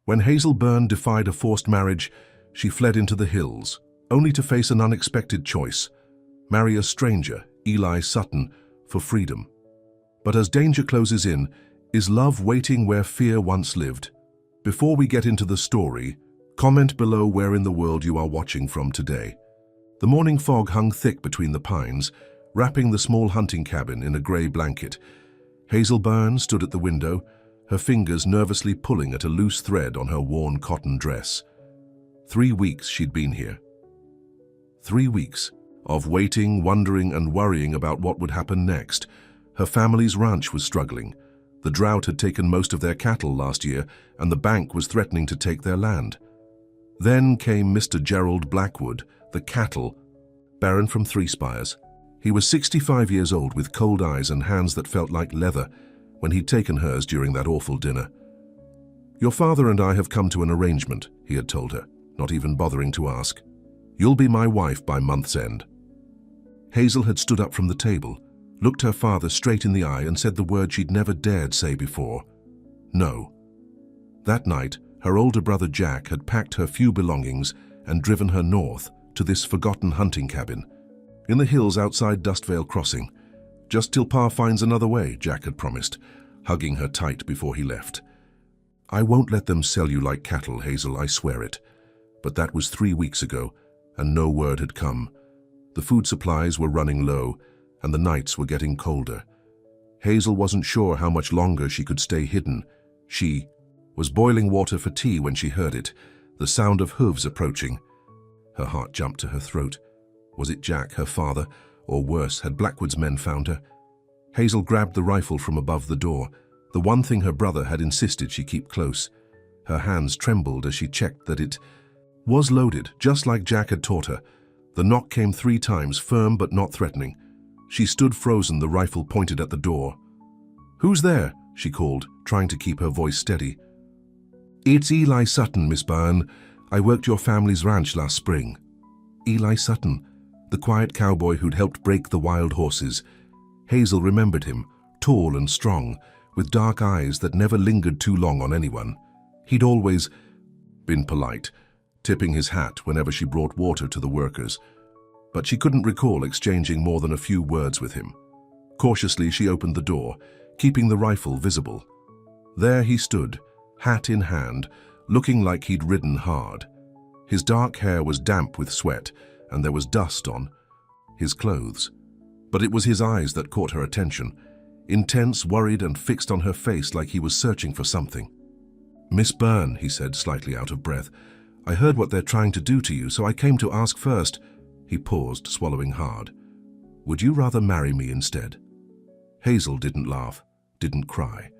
When Hazel Byrne defied a forced marriage, she fled into the hills, only to face an unexpected choice: marry a stranger, Eli Sutton, for freedom. But as danger closes in, is love waiting where fear once lived? Before we get into the story, comment below where in the world you are watching from today. The morning fog hung thick between the pines, wrapping the small hunting cabin in a grey blanket. Hazel Byrne stood at the window, her fingers nervously pulling at a loose thread on her worn cotton dress. 3 weeks she'd been here. 3 weeks of waiting, wondering, and worrying about what would happen next. Her family's ranch was struggling. The drought had taken most of their cattle last year, and the bank was threatening to take their land. Then came Mr. Gerald Blackwood, the cattle baron from Three Spires. He was 65 years old with cold eyes and hands that felt like leather when he'd taken hers during that awful dinner. "Your father and I have come to an arrangement," he had told her, not even bothering to ask. "You'll be my wife by month's end." Hazel had stood up from the table, looked her father straight in the eye and said the word she'd never dared say before: no. That night, her older brother Jack had packed her few belongings and driven her north to this forgotten hunting cabin in the hills outside Dustvale Crossing. "Just till Pa finds another way," Jack had promised, hugging her tight before he left. "I won't let them sell you like cattle, Hazel, I swear it." But that was 3 weeks ago, and no word had come. The food supplies were running low, and the nights were getting colder. Hazel wasn't sure how much longer she could stay hidden. She was boiling water for tea when she heard it, the sound of hooves approaching. Her heart jumped to her throat. Was it Jack, her father, or worse, had Blackwood's men found her? Hazel grabbed the rifle from above the door, the one thing her brother had insisted she keep close. Her hands trembled as she checked that it was loaded, just like Jack had taught her. The knock came 3 times, firm but not threatening. She stood frozen, the rifle pointed at the door. "Who's there?" she called, trying to keep her voice steady. "It's Eli Sutton, Miss Byrne. I worked your family's ranch last spring." Eli Sutton, the quiet cowboy who'd helped break the wild horses. Hazel remembered him, tall and strong, with dark eyes that never lingered too long on anyone. He'd always been polite, tipping his hat whenever she brought water to the workers. But she couldn't recall exchanging more than a few words with him. Cautiously, she opened the door, keeping the rifle visible. There he stood, hat in hand, looking like he'd ridden hard. His dark hair was damp with sweat, and there was dust on his clothes. But it was his eyes that caught her attention, intense, worried, and fixed on her face like he was searching for something. "Miss Byrne," he said, slightly out of breath, "I heard what they're trying to do to you, so I came to ask first." He paused, swallowing hard. "Would you rather marry me instead?" Hazel didn't laugh, didn't cry,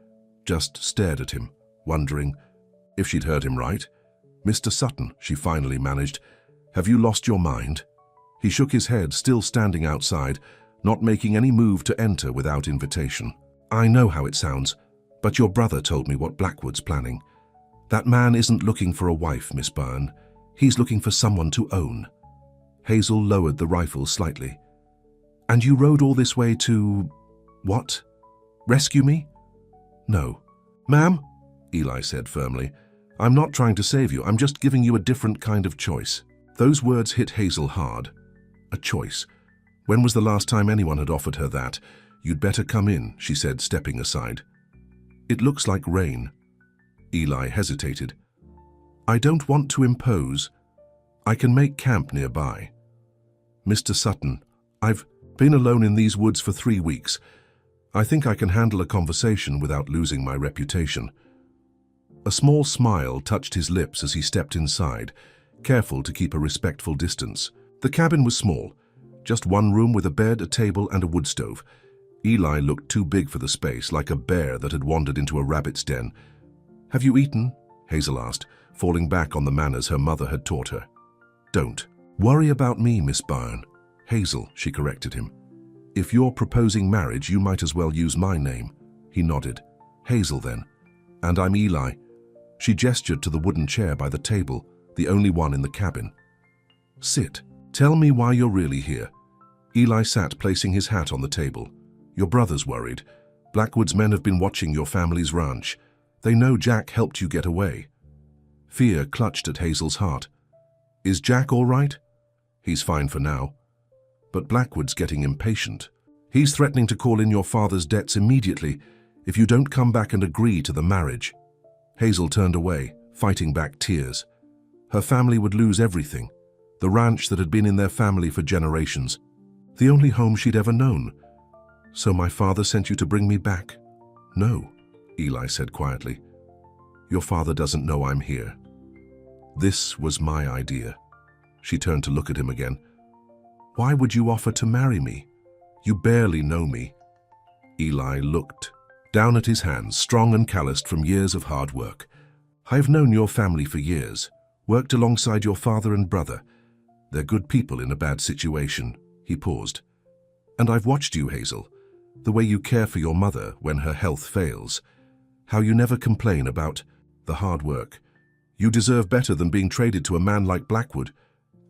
just stared at him, wondering if she'd heard him right. "Mr. Sutton," she finally managed, "have you lost your mind?" He shook his head, still standing outside, not making any move to enter without invitation. "I know how it sounds, but your brother told me what Blackwood's planning. That man isn't looking for a wife, Miss Byrne. He's looking for someone to own." Hazel lowered the rifle slightly. "And you rode all this way to... what? Rescue me?" "No." "Ma'am," Eli said firmly, "I'm not trying to save you. I'm just giving you a different kind of choice." Those words hit Hazel hard. A choice. When was the last time anyone had offered her that? "You'd better come in," she said, stepping aside. "It looks like rain." Eli hesitated. "I don't want to impose. I can make camp nearby." "Mr. Sutton, I've been alone in these woods for 3 weeks. I think I can handle a conversation without losing my reputation." A small smile touched his lips as he stepped inside, careful to keep a respectful distance. The cabin was small, just one room with a bed, a table, and a wood stove. Eli looked too big for the space, like a bear that had wandered into a rabbit's den. "Have you eaten?" Hazel asked, falling back on the manners her mother had taught her. "Don't worry about me, Miss Byrne." "Hazel," she corrected him. "If you're proposing marriage, you might as well use my name." He nodded. "Hazel, then. And I'm Eli." She gestured to the wooden chair by the table, the only one in the cabin. "Sit. Tell me why you're really here." Eli sat, placing his hat on the table. "Your brother's worried. Blackwood's men have been watching your family's ranch. They know Jack helped you get away." Fear clutched at Hazel's heart. Is Jack all right? He's fine for now. But Blackwood's getting impatient. He's threatening to call in your father's debts immediately if you don't come back and agree to the marriage. Hazel turned away, fighting back tears. Her family would lose everything. The ranch that had been in their family for generations. The only home she'd ever known. So my father sent you to bring me back? No, Eli said quietly. Your father doesn't know I'm here. This was my idea. She turned to look at him again. Why would you offer to marry me? You barely know me. Eli looked down at his hands, strong and calloused from years of hard work. I've known your family for years, worked alongside your father and brother. They're good people in a bad situation. He paused. And I've watched you, Hazel, the way you care for your mother when her health fails, how you never complain about the hard work. You deserve better than being traded to a man like Blackwood,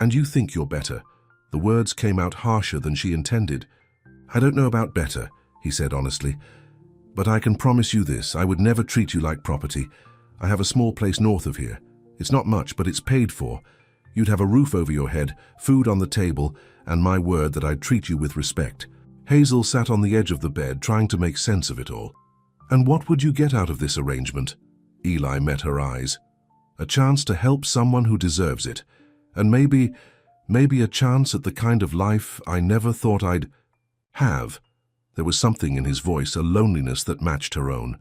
and you think you're better. The words came out harsher than she intended. I don't know about better, he said honestly, but I can promise you this, I would never treat you like property. I have a small place north of here. It's not much, but it's paid for. You'd have a roof over your head, food on the table, and my word that I'd treat you with respect. Hazel sat on the edge of the bed, trying to make sense of it all. And what would you get out of this arrangement? Eli met her eyes. A chance to help someone who deserves it, and maybe a chance at the kind of life I never thought I'd have. There was something in his voice, a loneliness that matched her own.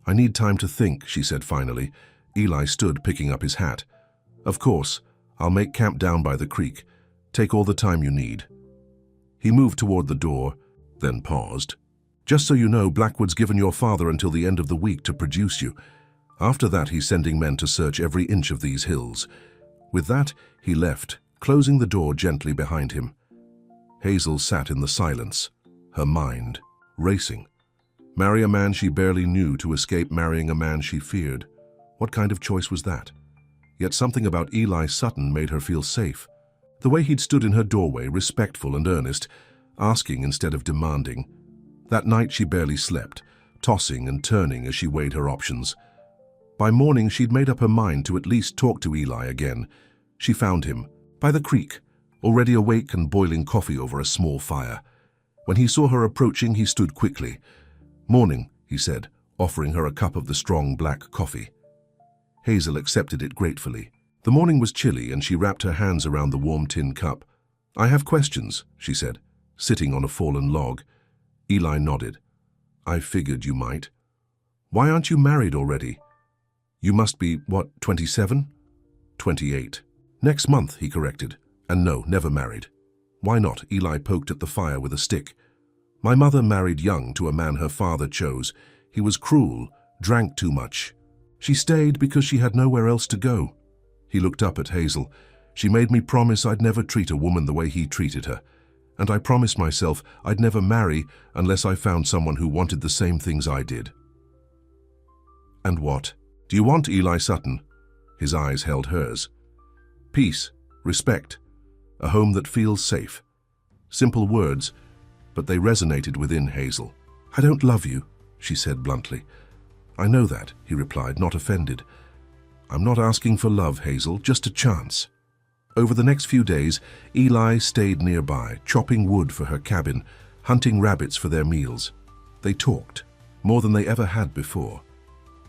I need time to think, she said finally. Eli stood, picking up his hat. Of course, I'll make camp down by the creek. Take all the time you need. He moved toward the door, then paused. Just so you know, Blackwood's given your father until the end of the week to produce you. After that, he's sending men to search every inch of these hills. With that, he left, closing the door gently behind him. Hazel sat in the silence, her mind racing. Marry a man she barely knew to escape marrying a man she feared. What kind of choice was that? Yet something about Eli Sutton made her feel safe. The way he'd stood in her doorway, respectful and earnest, asking instead of demanding. That night she barely slept, tossing and turning as she weighed her options. By morning she'd made up her mind to at least talk to Eli again. She found him, by the creek, already awake and boiling coffee over a small fire. When he saw her approaching, he stood quickly. "Morning," he said, offering her a cup of the strong black coffee. Hazel accepted it gratefully. The morning was chilly and she wrapped her hands around the warm tin cup. "I have questions," she said, sitting on a fallen log. Eli nodded. "I figured you might. Why aren't you married already? You must be, 27? 28. Next month," he corrected. "And no, never married." "Why not?" Eli poked at the fire with a stick. "My mother married young to a man her father chose. He was cruel, drank too much. She stayed because she had nowhere else to go." He looked up at Hazel. "She made me promise I'd never treat a woman the way he treated her. And I promised myself I'd never marry unless I found someone who wanted the same things I did." "And what? Do you want, Eli Sutton?" His eyes held hers. "Peace, respect, a home that feels safe." Simple words, but they resonated within Hazel. "I don't love you," she said bluntly. "I know that," he replied, not offended. "I'm not asking for love, Hazel, just a chance." Over the next few days, Eli stayed nearby, chopping wood for her cabin, hunting rabbits for their meals. They talked, more than they ever had before.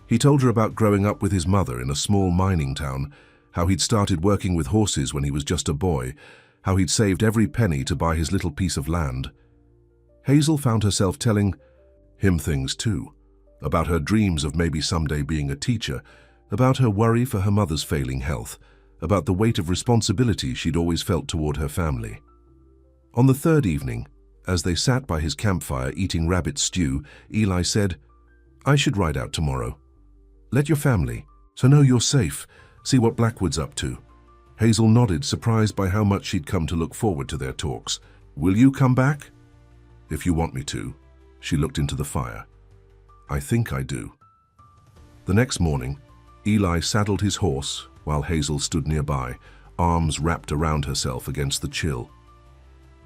He told her about growing up with his mother in a small mining town, how he'd started working with horses when he was just a boy, how he'd saved every penny to buy his little piece of land. Hazel found herself telling him things too, about her dreams of maybe someday being a teacher, about her worry for her mother's failing health, about the weight of responsibility she'd always felt toward her family. On the third evening, as they sat by his campfire eating rabbit stew, Eli said, "I should ride out tomorrow. Let your family, so know you're safe, see what Blackwood's up to." Hazel nodded, surprised by how much she'd come to look forward to their talks. "Will you come back?" "If you want me to." She looked into the fire. "I think I do." The next morning, Eli saddled his horse while Hazel stood nearby, arms wrapped around herself against the chill.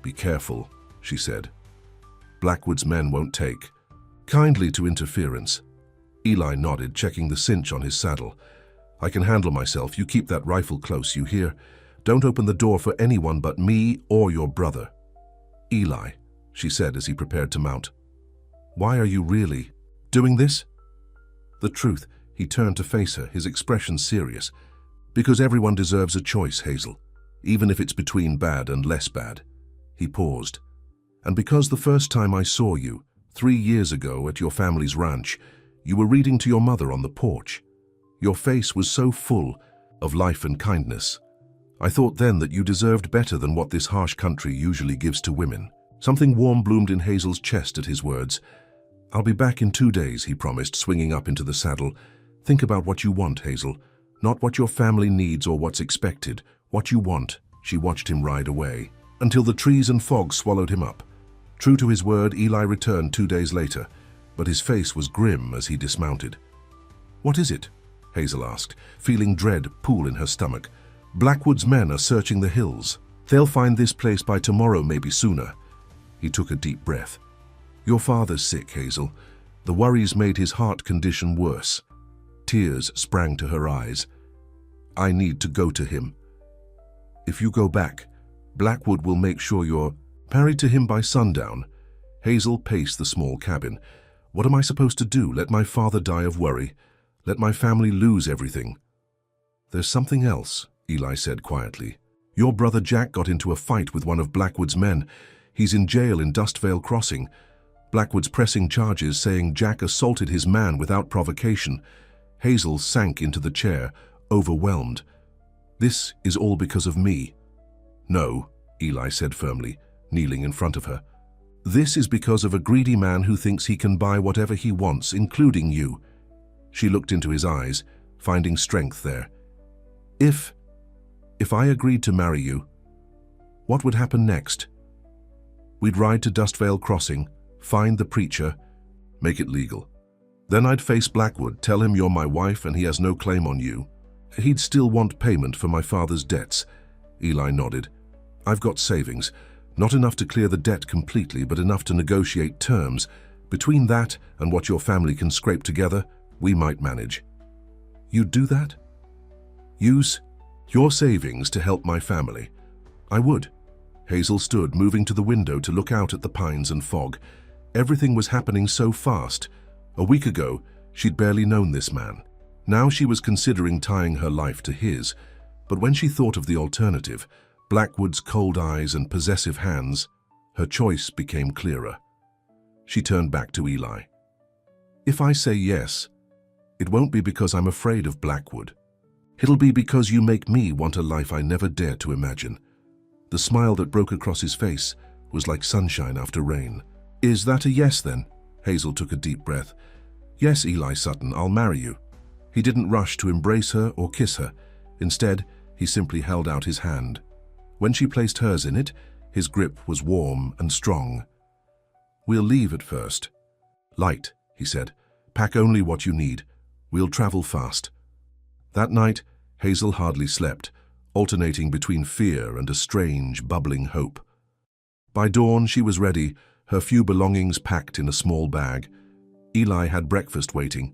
"Be careful," she said. "Blackwood's men won't take kindly to interference." Eli nodded, checking the cinch on his saddle. I can handle myself. You keep that rifle close, you hear? Don't open the door for anyone but me or your brother." "Eli," she said as he prepared to mount. "Why are you really doing this?" The truth, he turned to face her, his expression serious. "Because everyone deserves a choice, Hazel, even if it's between bad and less bad." He paused. "And because the first time I saw you, 3 years ago at your family's ranch, you were reading to your mother on the porch. Your face was so full of life and kindness. I thought then that you deserved better than what this harsh country usually gives to women." Something warm bloomed in Hazel's chest at his words. "I'll be back in 2 days," he promised, swinging up into the saddle. "Think about what you want, Hazel. Not what your family needs or what's expected. What you want." She watched him ride away, until the trees and fog swallowed him up. True to his word, Eli returned 2 days later, but his face was grim as he dismounted. "What is it?" Hazel asked, feeling dread pool in her stomach. "Blackwood's men are searching the hills. They'll find this place by tomorrow, maybe sooner." He took a deep breath. "Your father's sick, Hazel. The worries made his heart condition worse." Tears sprang to her eyes. "I need to go to him." "If you go back, Blackwood will make sure you're married to him by sundown." Hazel paced the small cabin. "What am I supposed to do? Let my father die of worry? Let my family lose everything?" "There's something else," Eli said quietly. "Your brother Jack got into a fight with one of Blackwood's men. He's in jail in Dustvale Crossing. Blackwood's pressing charges, saying Jack assaulted his man without provocation." Hazel sank into the chair, overwhelmed. "This is all because of me." "No," Eli said firmly, kneeling in front of her. "This is because of a greedy man who thinks he can buy whatever he wants, including you." She looked into his eyes, finding strength there. If I agreed to marry you, what would happen next?" "We'd ride to Dustvale Crossing, find the preacher, make it legal. Then I'd face Blackwood, tell him you're my wife and he has no claim on you. He'd still want payment for my father's debts." Eli nodded. "I've got savings. Not enough to clear the debt completely, but enough to negotiate terms. Between that and what your family can scrape together, we might manage." "You'd do that?" "Use your savings to help my family." "I would." Hazel stood, moving to the window to look out at the pines and fog. Everything was happening so fast. A week ago, she'd barely known this man. Now she was considering tying her life to his. But when she thought of the alternative, Blackwood's cold eyes and possessive hands, her choice became clearer. She turned back to Eli. "If I say yes, it won't be because I'm afraid of Blackwood. It'll be because you make me want a life I never dared to imagine." The smile that broke across his face was like sunshine after rain. "Is that a yes then?" Hazel took a deep breath. "Yes, Eli Sutton, I'll marry you." He didn't rush to embrace her or kiss her. Instead, he simply held out his hand. When she placed hers in it, his grip was warm and strong. "We'll leave at first." "Light," he said. "Pack only what you need. We'll travel fast." That night, Hazel hardly slept, alternating between fear and a strange, bubbling hope. By dawn, she was ready, her few belongings packed in a small bag. Eli had breakfast waiting.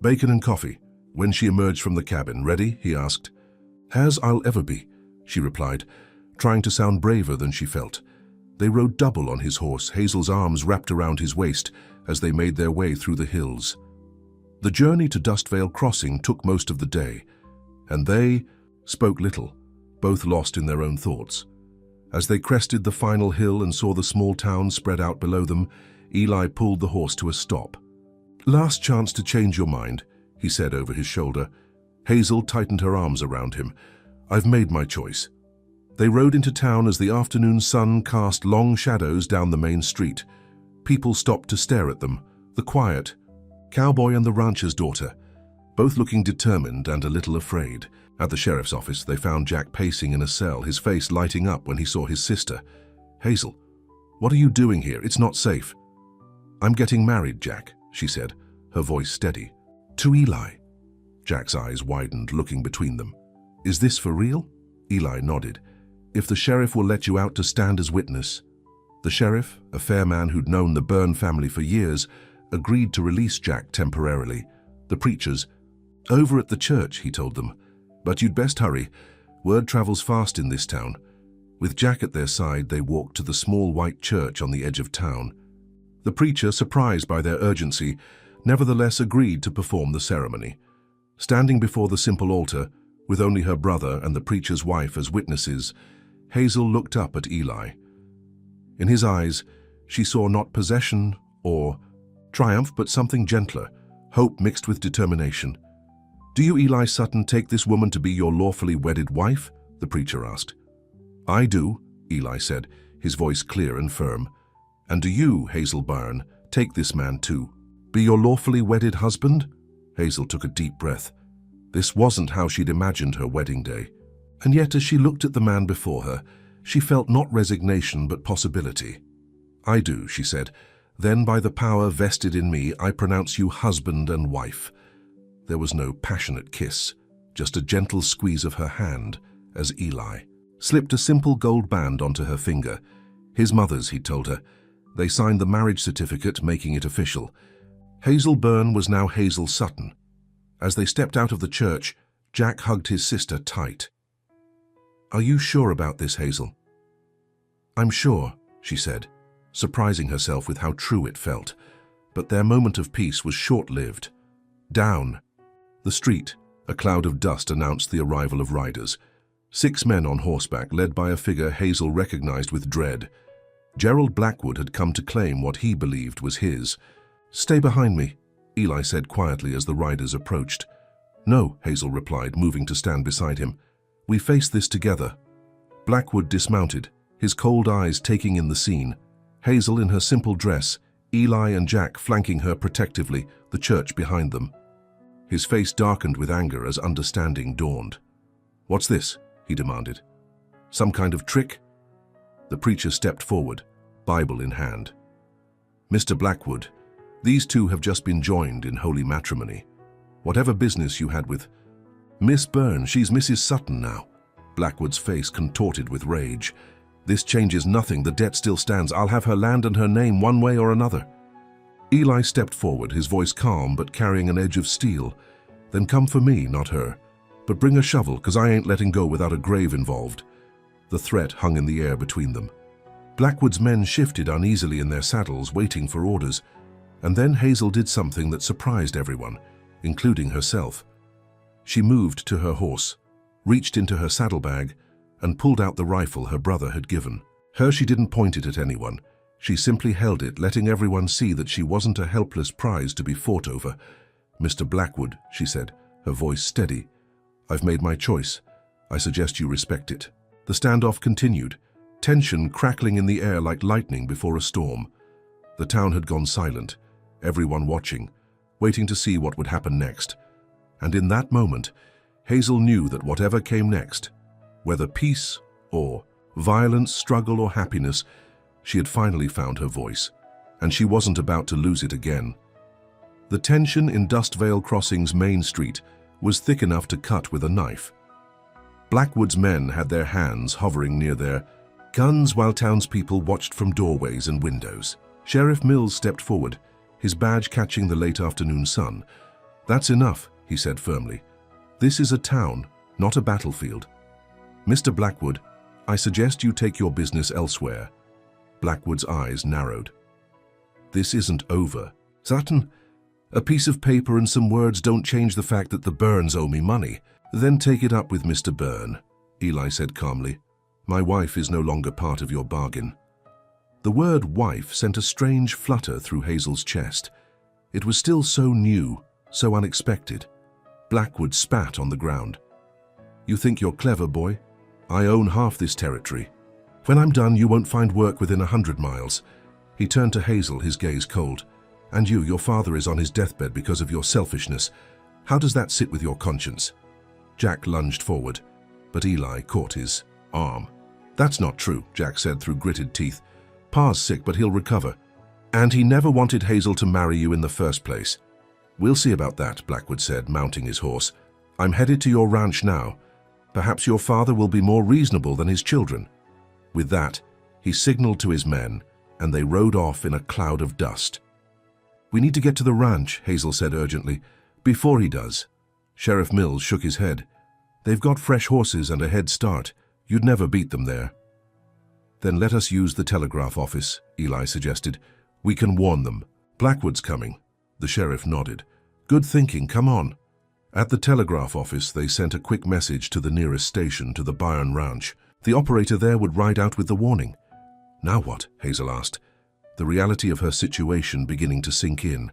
"Bacon and coffee." When she emerged from the cabin, "Ready?" he asked. "As I'll ever be," she replied, trying to sound braver than she felt. They rode double on his horse, Hazel's arms wrapped around his waist as they made their way through the hills. The journey to Dustvale Crossing took most of the day, and they spoke little, both lost in their own thoughts. As they crested the final hill and saw the small town spread out below them, Eli pulled the horse to a stop. "Last chance to change your mind," he said over his shoulder. Hazel tightened her arms around him. "I've made my choice." They rode into town as the afternoon sun cast long shadows down the main street. People stopped to stare at them. The quiet, Cowboy and the rancher's daughter, both looking determined and a little afraid. At the sheriff's office, they found Jack pacing in a cell, his face lighting up when he saw his sister. "Hazel, what are you doing here? It's not safe." "I'm getting married, Jack," she said, her voice steady. "To Eli." Jack's eyes widened, looking between them. "Is this for real?" Eli nodded. "If the sheriff will let you out to stand as witness." The sheriff, a fair man who'd known the Byrne family for years, agreed to release Jack temporarily. The preachers, Over at the church, he told them. But you'd best hurry. Word travels fast in this town. With Jack at their side, they walked to the small white church on the edge of town. The preacher, surprised by their urgency, nevertheless agreed to perform the ceremony. Standing before the simple altar, with only her brother and the preacher's wife as witnesses, Hazel looked up at Eli. In his eyes, she saw not possession or triumph, but something gentler, hope mixed with determination. "Do you, Eli Sutton, take this woman to be your lawfully wedded wife?" the preacher asked. "I do," Eli said, his voice clear and firm. "And do you, Hazel Byrne, take this man to be your lawfully wedded husband?" Hazel took a deep breath. This wasn't how she'd imagined her wedding day. And yet, as she looked at the man before her, she felt not resignation but possibility. "I do," she said. "Then by the power vested in me, I pronounce you husband and wife." There was no passionate kiss, just a gentle squeeze of her hand as Eli slipped a simple gold band onto her finger. His mother's, he told her. They signed the marriage certificate, making it official. Hazel Byrne was now Hazel Sutton. As they stepped out of the church, Jack hugged his sister tight. "Are you sure about this, Hazel?" "I'm sure," she said, surprising herself with how true it felt. But their moment of peace was short-lived. Down the street, a cloud of dust announced the arrival of riders. 6 men on horseback, led by a figure Hazel recognized with dread. Gerald Blackwood had come to claim what he believed was his. "Stay behind me," Eli said quietly as the riders approached. "No," Hazel replied, moving to stand beside him. "We face this together." Blackwood dismounted, his cold eyes taking in the scene. Hazel in her simple dress, Eli and Jack flanking her protectively, the church behind them. His face darkened with anger as understanding dawned. "What's this?" he demanded. "Some kind of trick?" The preacher stepped forward, Bible in hand. "Mr. Blackwood, these two have just been joined in holy matrimony. Whatever business you had with Miss Byrne, she's Mrs. Sutton now." Blackwood's face contorted with rage. "This changes nothing. The debt still stands. I'll have her land and her name one way or another." Eli stepped forward, his voice calm but carrying an edge of steel. "Then come for me, not her. But bring a shovel, 'cause I ain't letting go without a grave involved." The threat hung in the air between them. Blackwood's men shifted uneasily in their saddles, waiting for orders. And then Hazel did something that surprised everyone, including herself. She moved to her horse, reached into her saddlebag, and pulled out the rifle her brother had given. She didn't point it at anyone. She simply held it, letting everyone see that she wasn't a helpless prize to be fought over. "Mr. Blackwood," she said, her voice steady, "I've made my choice. I suggest you respect it." The standoff continued, tension crackling in the air like lightning before a storm. The town had gone silent, everyone watching, waiting to see what would happen next. And in that moment, Hazel knew that whatever came next, whether peace or violence, struggle or happiness, she had finally found her voice, and she wasn't about to lose it again. The tension in Dust Vale Crossing's main street was thick enough to cut with a knife. Blackwood's men had their hands hovering near their guns while townspeople watched from doorways and windows. Sheriff Mills stepped forward, his badge catching the late afternoon sun. "That's enough," he said firmly. "This is a town, not a battlefield. Mr. Blackwood, I suggest you take your business elsewhere." Blackwood's eyes narrowed. "This isn't over, Sutton. A piece of paper and some words don't change the fact that the Byrnes owe me money." "Then take it up with Mr. Byrne," Eli said calmly. "My wife is no longer part of your bargain." The word wife sent a strange flutter through Hazel's chest. It was still so new, so unexpected. Blackwood spat on the ground. "You think you're clever, boy? I own half this territory. When I'm done, you won't find work within 100 miles. He turned to Hazel, his gaze cold. "And you, your father is on his deathbed because of your selfishness. How does that sit with your conscience?" Jack lunged forward, but Eli caught his arm. "That's not true," Jack said through gritted teeth. "Pa's sick, but he'll recover. And he never wanted Hazel to marry you in the first place." "We'll see about that," Blackwood said, mounting his horse. "I'm headed to your ranch now. Perhaps your father will be more reasonable than his children." With that, he signaled to his men, and they rode off in a cloud of dust. "We need to get to the ranch," Hazel said urgently. "Before he does." Sheriff Mills shook his head. They've got fresh horses and a head start. You'd never beat them there. Then let us use the telegraph office, Eli suggested. We can warn them. Blackwood's coming. The sheriff nodded. Good thinking, come on. At the telegraph office, they sent a quick message to the nearest station, to the Byron Ranch. The operator there would ride out with the warning. Now what? Hazel asked, the reality of her situation beginning to sink in.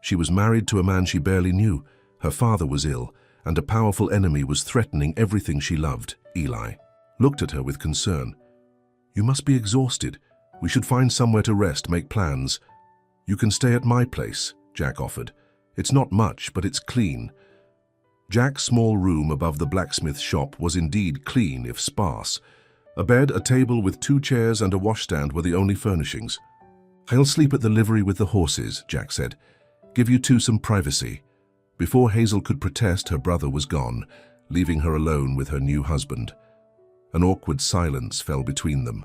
She was married to a man she barely knew. Her father was ill, and a powerful enemy was threatening everything she loved. Eli looked at her with concern. You must be exhausted. We should find somewhere to rest, make plans. You can stay at my place, Jack offered. It's not much, but it's clean. Jack's small room above the blacksmith shop was indeed clean, if sparse. A bed, a table with 2 chairs and a washstand were the only furnishings. I'll sleep at the livery with the horses, Jack said. Give you two some privacy. Before Hazel could protest, her brother was gone, leaving her alone with her new husband. An awkward silence fell between them.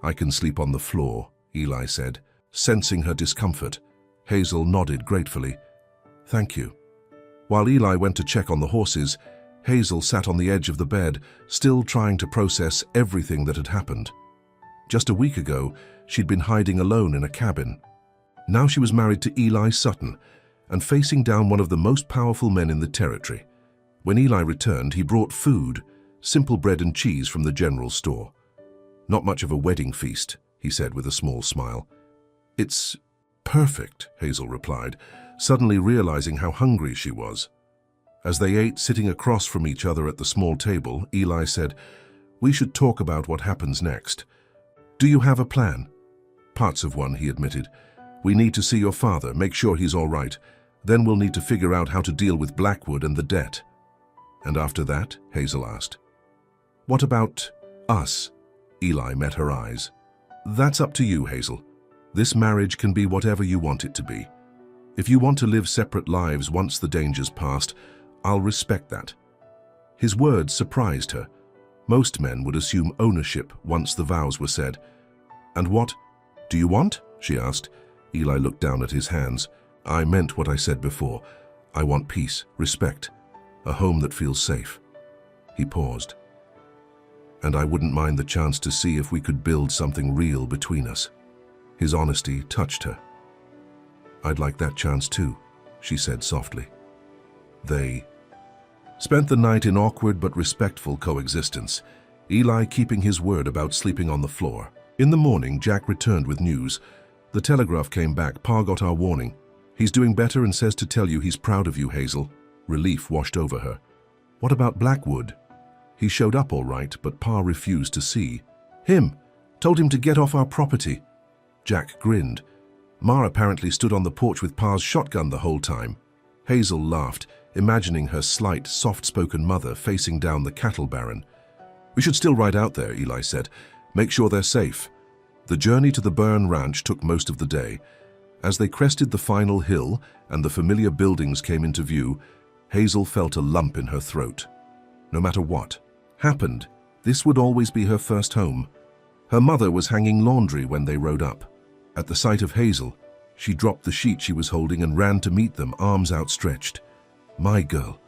I can sleep on the floor, Eli said, sensing her discomfort. Hazel nodded gratefully. Thank you. While Eli went to check on the horses, Hazel sat on the edge of the bed, still trying to process everything that had happened. Just a week ago, she'd been hiding alone in a cabin. Now she was married to Eli Sutton and facing down one of the most powerful men in the territory. When Eli returned, he brought food, simple bread and cheese from the general store. Not much of a wedding feast, he said with a small smile. It's perfect, Hazel replied, suddenly realizing how hungry she was. As they ate, sitting across from each other at the small table, Eli said, We should talk about what happens next. Do you have a plan? Parts of one, he admitted. We need to see your father, make sure he's all right. Then we'll need to figure out how to deal with Blackwood and the debt. And after that, Hazel asked. What about us? Eli met her eyes. That's up to you, Hazel. This marriage can be whatever you want it to be. If you want to live separate lives once the danger's passed, I'll respect that. His words surprised her. Most men would assume ownership once the vows were said. And what do you want? She asked. Eli looked down at his hands. I meant what I said before. I want peace, respect, a home that feels safe. He paused. And I wouldn't mind the chance to see if we could build something real between us. His honesty touched her. I'd like that chance too, she said softly. They spent the night in awkward but respectful coexistence, Eli keeping his word about sleeping on the floor. In the morning, Jack returned with news. The telegraph came back. Pa got our warning. He's doing better and says to tell you he's proud of you, Hazel. Relief washed over her. What about Blackwood? He showed up all right, but Pa refused to see. Him. Told him to get off our property. Jack grinned. Ma apparently stood on the porch with Pa's shotgun the whole time. Hazel laughed, imagining her slight, soft-spoken mother facing down the cattle baron. We should still ride out there, Eli said. Make sure they're safe. The journey to the Byron Ranch took most of the day. As they crested the final hill and the familiar buildings came into view, Hazel felt a lump in her throat. No matter what happened, this would always be her first home. Her mother was hanging laundry when they rode up. At the sight of Hazel, she dropped the sheet she was holding and ran to meet them, arms outstretched. My girl.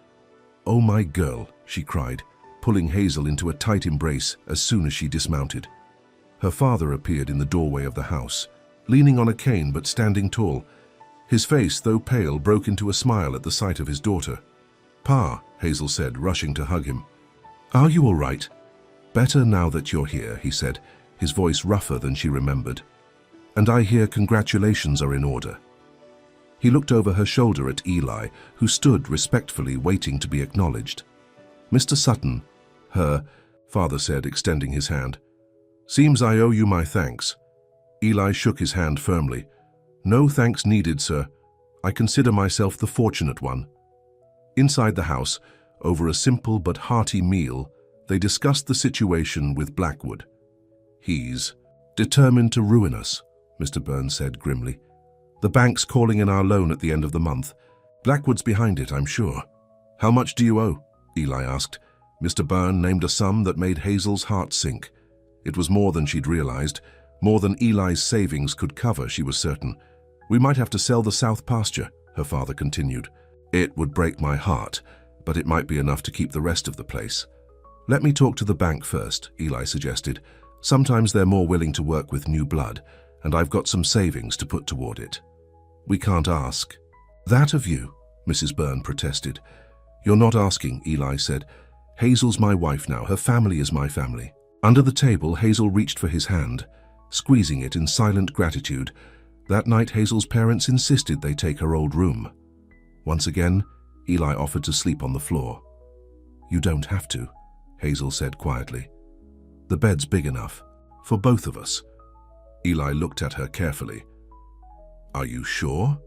Oh, my girl, she cried, pulling Hazel into a tight embrace as soon as she dismounted. Her father appeared in the doorway of the house, leaning on a cane but standing tall. His face, though pale, broke into a smile at the sight of his daughter. Pa, Hazel said, rushing to hug him. Are you all right? Better now that you're here, he said, his voice rougher than she remembered. And I hear congratulations are in order. He looked over her shoulder at Eli, who stood respectfully waiting to be acknowledged. Mr. Sutton, her father said, extending his hand. Seems I owe you my thanks. Eli shook his hand firmly. No thanks needed, sir. I consider myself the fortunate one. Inside the house, over a simple but hearty meal, they discussed the situation with Blackwood. He's determined to ruin us, Mr. Burns said grimly. The bank's calling in our loan at the end of the month. Blackwood's behind it, I'm sure. How much do you owe? Eli asked. Mr. Byrne named a sum that made Hazel's heart sink. It was more than she'd realized, more than Eli's savings could cover, she was certain. We might have to sell the south pasture, her father continued. It would break my heart, but it might be enough to keep the rest of the place. Let me talk to the bank first, Eli suggested. Sometimes they're more willing to work with new blood, and I've got some savings to put toward it. We can't ask. That of you, Mrs. Byrne protested. You're not asking, Eli said. Hazel's my wife now. Her family is my family. Under the table, Hazel reached for his hand, squeezing it in silent gratitude. That night, Hazel's parents insisted they take her old room. Once again, Eli offered to sleep on the floor. You don't have to, Hazel said quietly. The bed's big enough, for both of us. Eli looked at her carefully. Are you sure?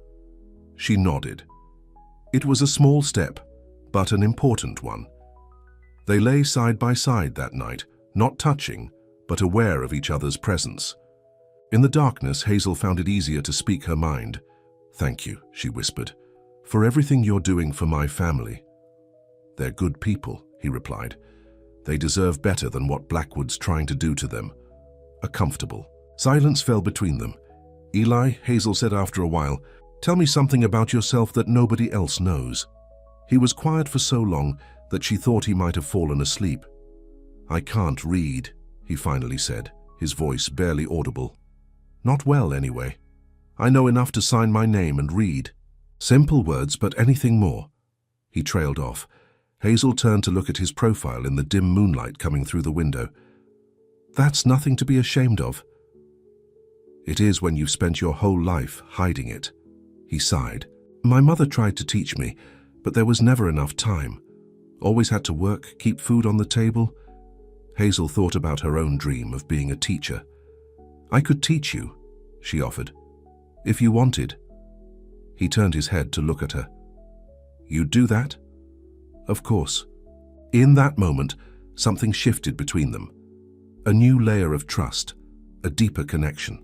She nodded. It was a small step, but an important one. They lay side by side that night, not touching, but aware of each other's presence. In the darkness, Hazel found it easier to speak her mind. Thank you, she whispered, for everything you're doing for my family. They're good people, he replied. They deserve better than what Blackwood's trying to do to them. A comfortable silence fell between them. Eli, Hazel said after a while, tell me something about yourself that nobody else knows. He was quiet for so long that she thought he might have fallen asleep. I can't read, he finally said, his voice barely audible. Not well, anyway. I know enough to sign my name and read. Simple words, but anything more. He trailed off. Hazel turned to look at his profile in the dim moonlight coming through the window. That's nothing to be ashamed of. It is when you've spent your whole life hiding it. He sighed. My mother tried to teach me, but there was never enough time. Always had to work, keep food on the table. Hazel thought about her own dream of being a teacher. I could teach you, she offered, if you wanted. He turned his head to look at her. You'd do that? Of course. In that moment, something shifted between them. A new layer of trust, a deeper connection.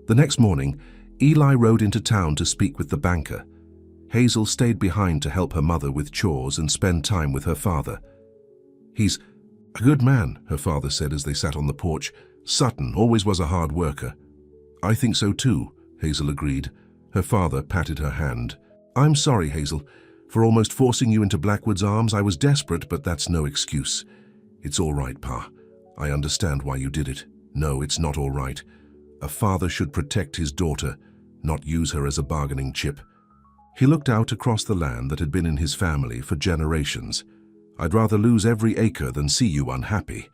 The next morning, Eli rode into town to speak with the banker. Hazel stayed behind to help her mother with chores and spend time with her father. He's a good man, her father said as they sat on the porch. Sutton always was a hard worker. I think so too, Hazel agreed. Her father patted her hand. I'm sorry, Hazel, for almost forcing you into Blackwood's arms. I was desperate, but that's no excuse. It's all right, Pa. I understand why you did it. No, it's not all right. A father should protect his daughter, not use her as a bargaining chip. He looked out across the land that had been in his family for generations. I'd rather lose every acre than see you unhappy.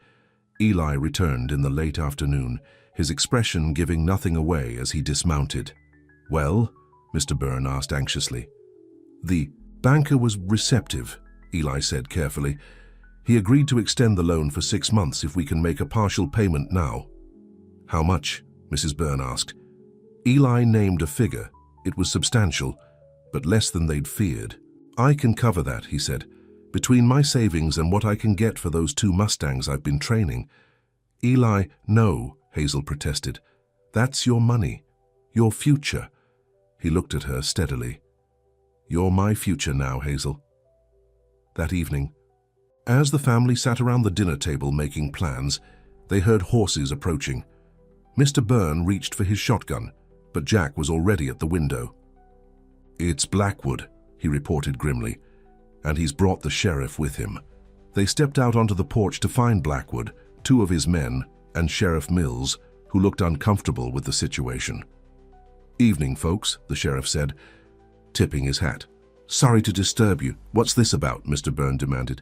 Eli returned in the late afternoon, his expression giving nothing away as he dismounted. Well? Mr. Byrne asked anxiously. The banker was receptive, Eli said carefully. He agreed to extend the loan for 6 months if we can make a partial payment now. How much? Mrs. Byrne asked. Eli named a figure. It was substantial, but less than they'd feared. I can cover that, he said, between my savings and what I can get for those 2 Mustangs I've been training. Eli, no, Hazel protested. That's your money, your future. He looked at her steadily. You're my future now, Hazel. That evening, as the family sat around the dinner table making plans, they heard horses approaching. Mr. Byrne reached for his shotgun, but Jack was already at the window. It's Blackwood, he reported grimly, and he's brought the sheriff with him. They stepped out onto the porch to find Blackwood, 2 of his men, and Sheriff Mills, who looked uncomfortable with the situation. Evening, folks, the sheriff said, tipping his hat. Sorry to disturb you. What's this about? Mr. Byrne demanded.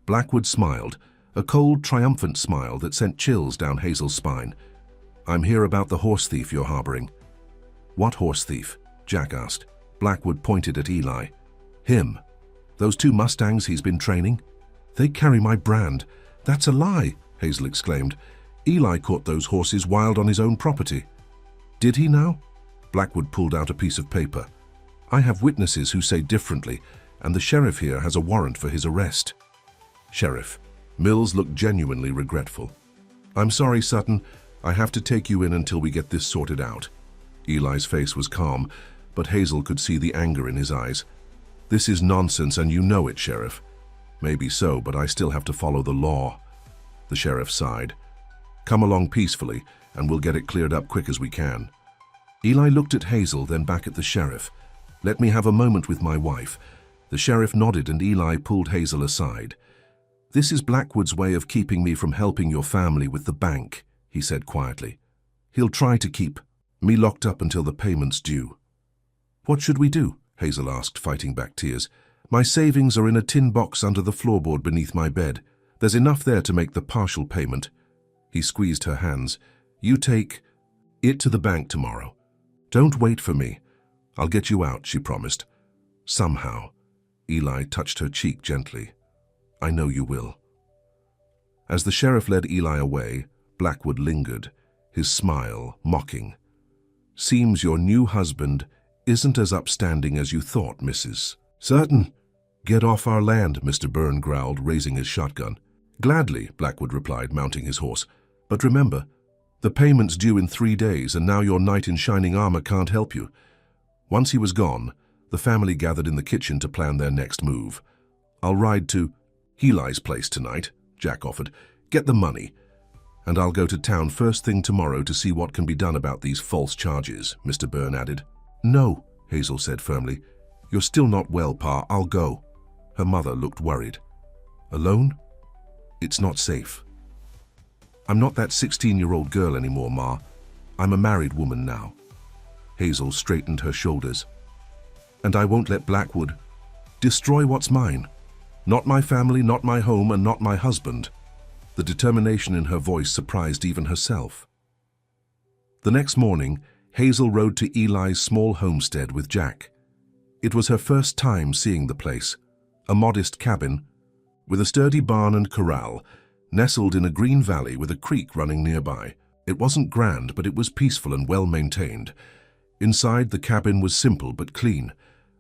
Blackwood smiled, a cold, triumphant smile that sent chills down Hazel's spine. I'm here about the horse thief you're harboring. What horse thief? Jack asked. Blackwood pointed at Eli. Him. Those 2 Mustangs he's been training. They carry my brand. That's a lie, Hazel exclaimed. Eli caught those horses wild on his own property. Did he now? Blackwood pulled out a piece of paper. I have witnesses who say differently, and the sheriff here has a warrant for his arrest. Sheriff. Mills looked genuinely regretful. I'm sorry, Sutton. I have to take you in until we get this sorted out. Eli's face was calm, but Hazel could see the anger in his eyes. This is nonsense, and you know it, Sheriff. Maybe so, but I still have to follow the law. The sheriff sighed. Come along peacefully, and we'll get it cleared up quick as we can. Eli looked at Hazel, then back at the sheriff. Let me have a moment with my wife." The sheriff nodded and Eli pulled Hazel aside. "This is Blackwood's way of keeping me from helping your family with the bank," he said quietly. "He'll try to keep me locked up until the payment's due." "What should we do?" Hazel asked, fighting back tears. "My savings are in a tin box under the floorboard beneath my bed. There's enough there to make the partial payment." He squeezed her hands. "You take it to the bank tomorrow. Don't wait for me. I'll get you out," she promised. "Somehow." Eli touched her cheek gently. "I know you will." As the sheriff led Eli away, Blackwood lingered, his smile mocking. "Seems your new husband isn't as upstanding as you thought, Mrs. Certain." "Get off our land," Mr. Byrne growled, raising his shotgun. "Gladly," Blackwood replied, mounting his horse. "But remember, the payment's due in 3 days, and now your knight in shining armor can't help you." Once he was gone, the family gathered in the kitchen to plan their next move. "I'll ride to Eli's place tonight," Jack offered. "Get the money. And I'll go to town first thing tomorrow to see what can be done about these false charges," Mr. Byrne added. "No," Hazel said firmly. "You're still not well, Pa. I'll go." Her mother looked worried. "Alone? It's not safe." "I'm not that 16-year-old girl anymore, Ma. I'm a married woman now." Hazel straightened her shoulders. "And I won't let Blackwood destroy what's mine. Not my family, not my home, and not my husband." The determination in her voice surprised even herself. The next morning, Hazel rode to Eli's small homestead with Jack. It was her first time seeing the place, a modest cabin with a sturdy barn and corral, nestled in a green valley with a creek running nearby. It wasn't grand, but it was peaceful and well maintained. Inside, the cabin was simple but clean.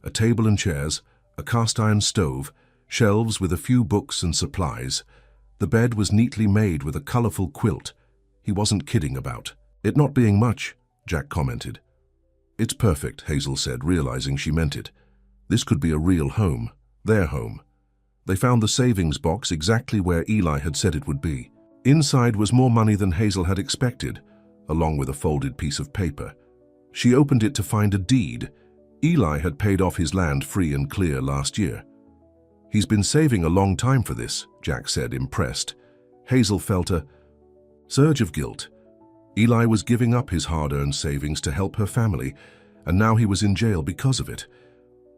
A table and chairs, a cast-iron stove, shelves with a few books and supplies. The bed was neatly made with a colorful quilt. He wasn't kidding about it not being much, Jack commented. "It's perfect," Hazel said, realizing she meant it. This could be a real home, their home. They found the savings box exactly where Eli had said it would be. Inside was more money than Hazel had expected, along with a folded piece of paper. She opened it to find a deed. Eli had paid off his land free and clear last year. "He's been saving a long time for this," Jack said, impressed. Hazel felt a surge of guilt. Eli was giving up his hard-earned savings to help her family, and now he was in jail because of it.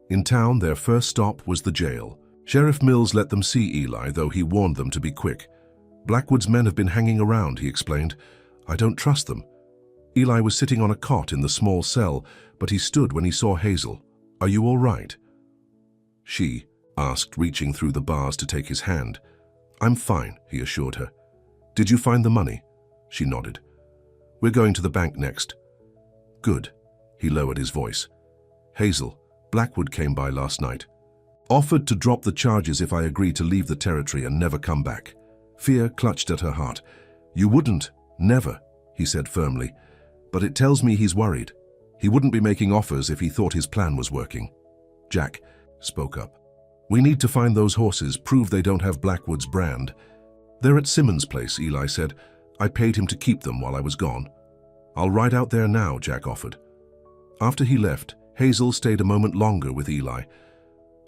In town, their first stop was the jail. Sheriff Mills let them see Eli, though he warned them to be quick. "Blackwood's men have been hanging around," he explained. "I don't trust them." Eli was sitting on a cot in the small cell, but he stood when he saw Hazel. "Are you all right?" She asked, reaching through the bars to take his hand. "I'm fine," he assured her. "Did you find the money?" She nodded. "We're going to the bank next." "Good." He lowered his voice. "Hazel, Blackwood came by last night. Offered to drop the charges if I agreed to leave the territory and never come back." Fear clutched at her heart. "You wouldn't, never," he said firmly. "But it tells me he's worried. He wouldn't be making offers if he thought his plan was working." Jack spoke up. "We need to find those horses, prove they don't have Blackwood's brand." "They're at Simmons' place," Eli said. "I paid him to keep them while I was gone." "I'll ride out there now," Jack offered. After he left, Hazel stayed a moment longer with Eli.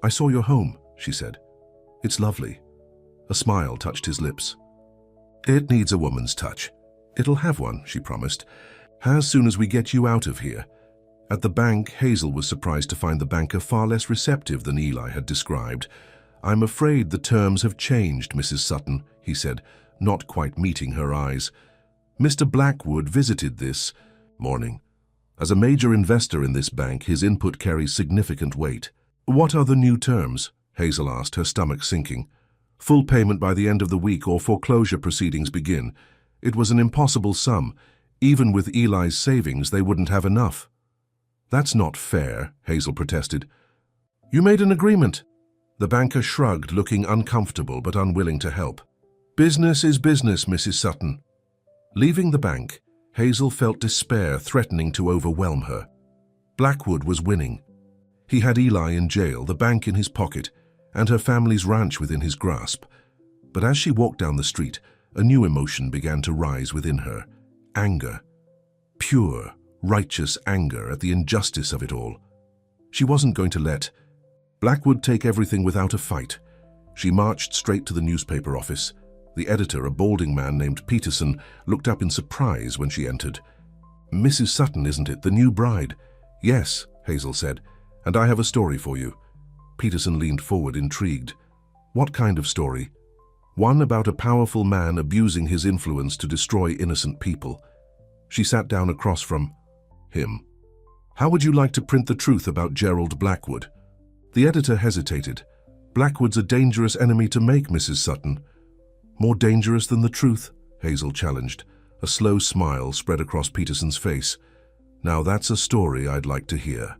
"I saw your home," she said. "It's lovely." A smile touched his lips. "It needs a woman's touch. It'll have one," she promised, "as soon as we get you out of here." At the bank, Hazel was surprised to find the banker far less receptive than Eli had described. "I'm afraid the terms have changed, Mrs. Sutton," he said, not quite meeting her eyes. "Mr. Blackwood visited this morning. As a major investor in this bank, his input carries significant weight." "What are the new terms?" Hazel asked, her stomach sinking. "Full payment by the end of the week or foreclosure proceedings begin." It was an impossible sum. Even with Eli's savings, they wouldn't have enough. "That's not fair," Hazel protested. "You made an agreement." The banker shrugged, looking uncomfortable but unwilling to help. "Business is business, Mrs. Sutton." Leaving the bank, Hazel felt despair threatening to overwhelm her. Blackwood was winning. He had Eli in jail, the bank in his pocket, and her family's ranch within his grasp. But as she walked down the street, a new emotion began to rise within her. Anger. Pure, righteous anger at the injustice of it all. She wasn't going to let Blackwood take everything without a fight. She marched straight to the newspaper office. The editor, a balding man named Peterson, looked up in surprise when she entered. "Mrs. Sutton, isn't it, the new bride?" "Yes," Hazel said, "and I have a story for you." Peterson leaned forward, intrigued. "What kind of story?" "One about a powerful man abusing his influence to destroy innocent people." She sat down across from him. "How would you like to print the truth about Gerald Blackwood?" The editor hesitated. "Blackwood's a dangerous enemy to make, Mrs. Sutton." "More dangerous than the truth?" Hazel challenged. A slow smile spread across Peterson's face. "Now that's a story I'd like to hear."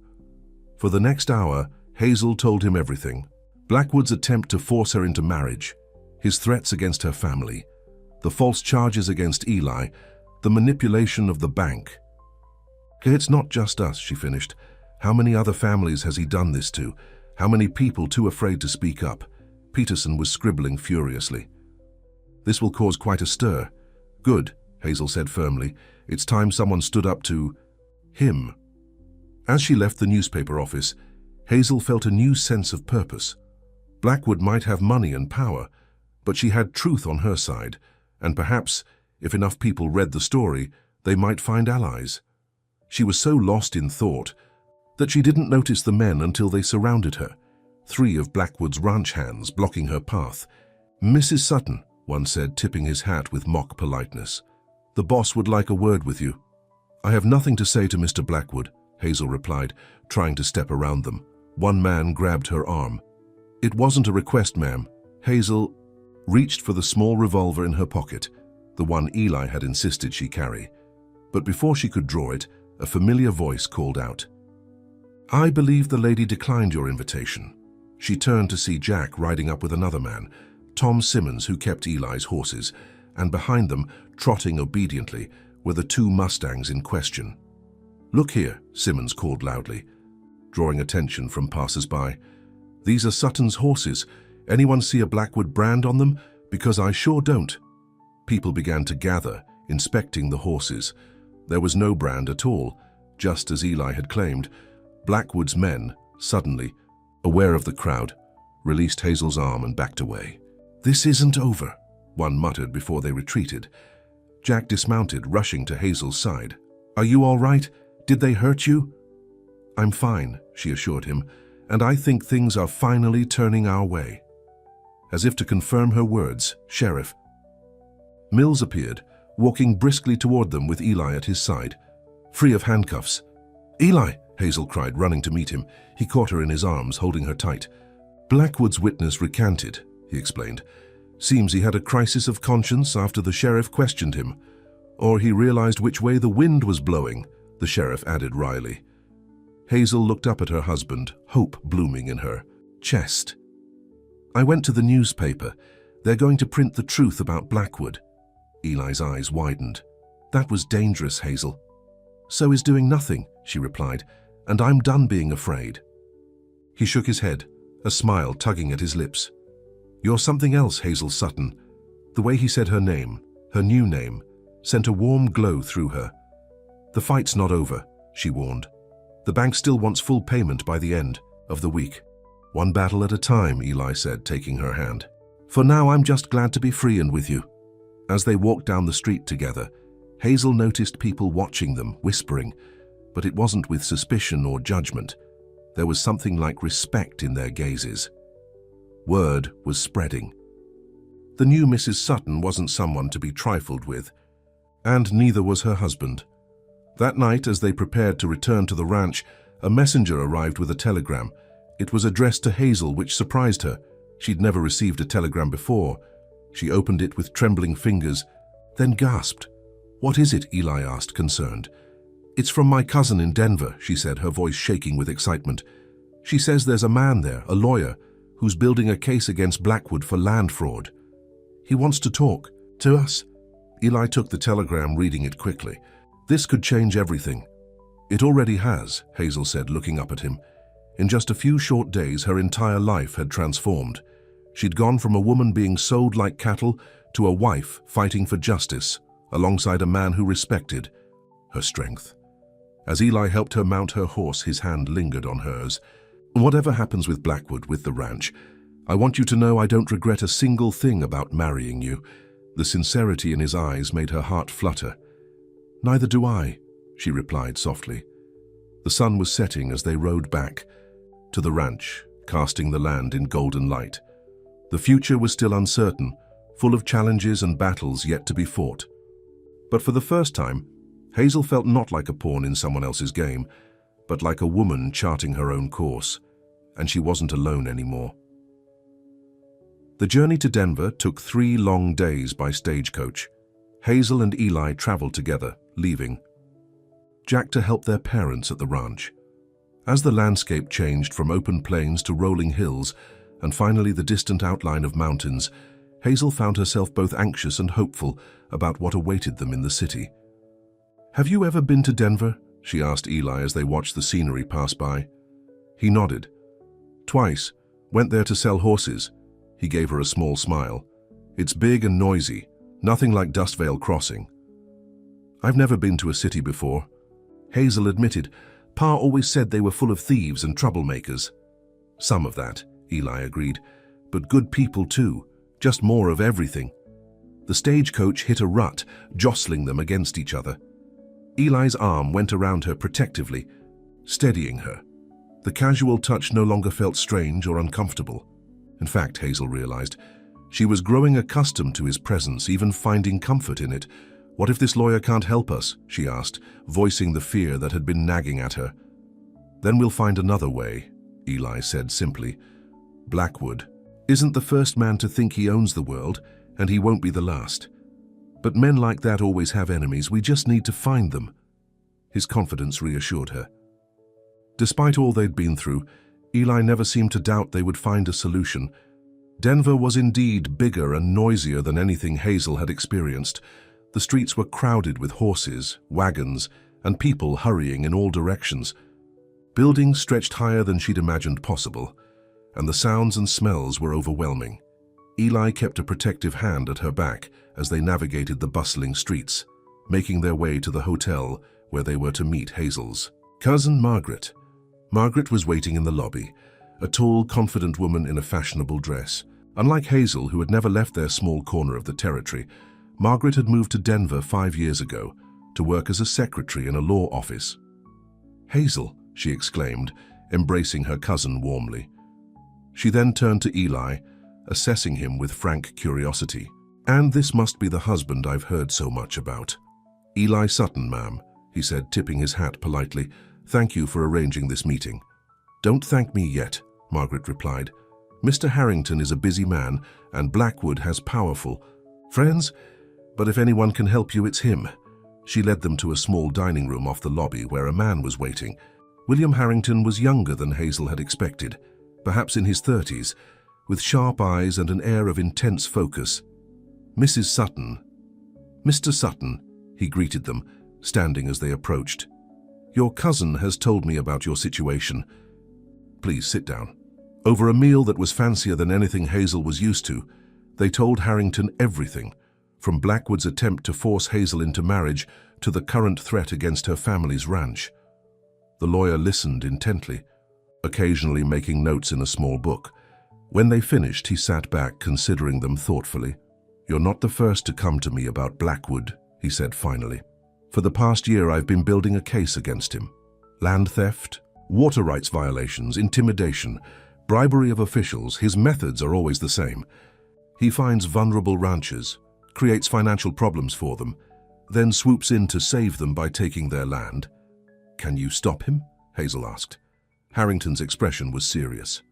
For the next hour, Hazel told him everything. Blackwood's attempt to force her into marriage, his threats against her family, the false charges against Eli, the manipulation of the bank. "It's not just us," she finished. "How many other families has he done this to? How many people too afraid to speak up?" Peterson was scribbling furiously. "This will cause quite a stir." "Good," Hazel said firmly. "It's time someone stood up to him." As she left the newspaper office, Hazel felt a new sense of purpose. Blackwood might have money and power, but she had truth on her side, and perhaps, if enough people read the story, they might find allies. She was so lost in thought that she didn't notice the men until they surrounded her, 3 of Blackwood's ranch hands blocking her path. "Mrs. Sutton," one said, tipping his hat with mock politeness. "The boss would like a word with you." "I have nothing to say to Mr. Blackwood," Hazel replied, trying to step around them. One man grabbed her arm. "It wasn't a request, ma'am." Hazel reached for the small revolver in her pocket, the one Eli had insisted she carry. But before she could draw it, a familiar voice called out, "I believe the lady declined your invitation." She turned to see Jack riding up with another man, Tom Simmons, who kept Eli's horses, and behind them, trotting obediently, were the 2 Mustangs in question. "Look here," Simmons called loudly, drawing attention from passers-by. "These are Sutton's horses. Anyone see a Blackwood brand on them? Because I sure don't." People began to gather, inspecting the horses. There was no brand at all, just as Eli had claimed. Blackwood's men, suddenly, aware of the crowd, released Hazel's arm and backed away. "This isn't over," one muttered before they retreated. Jack dismounted, rushing to Hazel's side. "Are you all right? Did they hurt you?" "I'm fine," she assured him, "and I think things are finally turning our way." As if to confirm her words, Sheriff Mills appeared, walking briskly toward them with Eli at his side, free of handcuffs. "Eli!" Hazel cried, running to meet him. He caught her in his arms, holding her tight. "Blackwood's witness recanted," he explained. "Seems he had a crisis of conscience after the sheriff questioned him. Or he realized which way the wind was blowing," the sheriff added wryly. Hazel looked up at her husband, hope blooming in her chest. "I went to the newspaper. They're going to print the truth about Blackwood." Eli's eyes widened. "That was dangerous, Hazel." "So is doing nothing," she replied, "and I'm done being afraid." He shook his head, a smile tugging at his lips. "You're something else, Hazel Sutton." The way he said her name, her new name, sent a warm glow through her. "The fight's not over," she warned. "The bank still wants full payment by the end of the week." "One battle at a time," Eli said, taking her hand. "For now, I'm just glad to be free and with you." As they walked down the street together, Hazel noticed people watching them, whispering, but it wasn't with suspicion or judgment. There was something like respect in their gazes. Word was spreading. The new Mrs. Sutton wasn't someone to be trifled with, and neither was her husband. That night, as they prepared to return to the ranch, a messenger arrived with a telegram. It was addressed to Hazel, which surprised her. She'd never received a telegram before. She opened it with trembling fingers, then gasped. "What is it?" Eli asked, concerned. "It's from my cousin in Denver," she said, her voice shaking with excitement. "She says there's a man there, a lawyer, who's building a case against Blackwood for land fraud. He wants to talk to us." Eli took the telegram, reading it quickly. "This could change everything." "It already has," Hazel said, looking up at him. In just a few short days, her entire life had transformed. She'd gone from a woman being sold like cattle to a wife fighting for justice, alongside a man who respected her strength. As Eli helped her mount her horse, his hand lingered on hers. "Whatever happens with Blackwood, with the ranch, I want you to know I don't regret a single thing about marrying you." The sincerity in his eyes made her heart flutter. "Neither do I," she replied softly. The sun was setting as they rode back to the ranch, casting the land in golden light. The future was still uncertain, full of challenges and battles yet to be fought. But for the first time, Hazel felt not like a pawn in someone else's game, but like a woman charting her own course, and she wasn't alone anymore. The journey to Denver took 3 long days by stagecoach. Hazel and Eli traveled together, leaving Jack to help their parents at the ranch. As the landscape changed from open plains to rolling hills, and finally the distant outline of mountains, Hazel found herself both anxious and hopeful about what awaited them in the city. "Have you ever been to Denver?" she asked Eli as they watched the scenery pass by. He nodded. "Twice. Went there to sell horses." He gave her a small smile. "It's big and noisy, nothing like Dust Vale Crossing." "I've never been to a city before," Hazel admitted. "Pa always said they were full of thieves and troublemakers." "Some of that," Eli agreed, "but good people too, just more of everything." The stagecoach hit a rut, jostling them against each other. Eli's arm went around her protectively, steadying her. The casual touch no longer felt strange or uncomfortable. In fact, Hazel realized, she was growing accustomed to his presence, even finding comfort in it. "What if this lawyer can't help us?" she asked, voicing the fear that had been nagging at her. "Then we'll find another way," Eli said simply. "Blackwood isn't the first man to think he owns the world, and he won't be the last. But men like that always have enemies. We just need to find them." His confidence reassured her. Despite all they'd been through, Eli never seemed to doubt they would find a solution. Denver was indeed bigger and noisier than anything Hazel had experienced. The streets were crowded with horses, wagons, and people hurrying in all directions. Buildings stretched higher than she'd imagined possible, and the sounds and smells were overwhelming. Eli kept a protective hand at her back as they navigated the bustling streets, making their way to the hotel where they were to meet Hazel's cousin Margaret. Margaret was waiting in the lobby, a tall, confident woman in a fashionable dress. Unlike Hazel, who had never left their small corner of the territory, Margaret had moved to Denver 5 years ago to work as a secretary in a law office. "Hazel," she exclaimed, embracing her cousin warmly. She then turned to Eli, assessing him with frank curiosity. "And this must be the husband I've heard so much about." "Eli Sutton, ma'am," he said, tipping his hat politely. "Thank you for arranging this meeting." "Don't thank me yet," Margaret replied. "Mr. Harrington is a busy man, and Blackwood has powerful friends, but if anyone can help you, it's him." She led them to a small dining room off the lobby where a man was waiting. William Harrington was younger than Hazel had expected, perhaps in his 30s, with sharp eyes and an air of intense focus. "Mrs. Sutton." "Mr. Sutton," he greeted them, standing as they approached. "Your cousin has told me about your situation. Please sit down." Over a meal that was fancier than anything Hazel was used to, they told Harrington everything, from Blackwood's attempt to force Hazel into marriage to the current threat against her family's ranch. The lawyer listened intently, occasionally making notes in a small book. When they finished, he sat back, considering them thoughtfully. "You're not the first to come to me about Blackwood," he said finally. "For the past year, I've been building a case against him. Land theft, water rights violations, intimidation, bribery of officials. His methods are always the same. He finds vulnerable ranchers, creates financial problems for them, then swoops in to save them by taking their land." "Can you stop him?" Hazel asked. Harrington's expression was serious.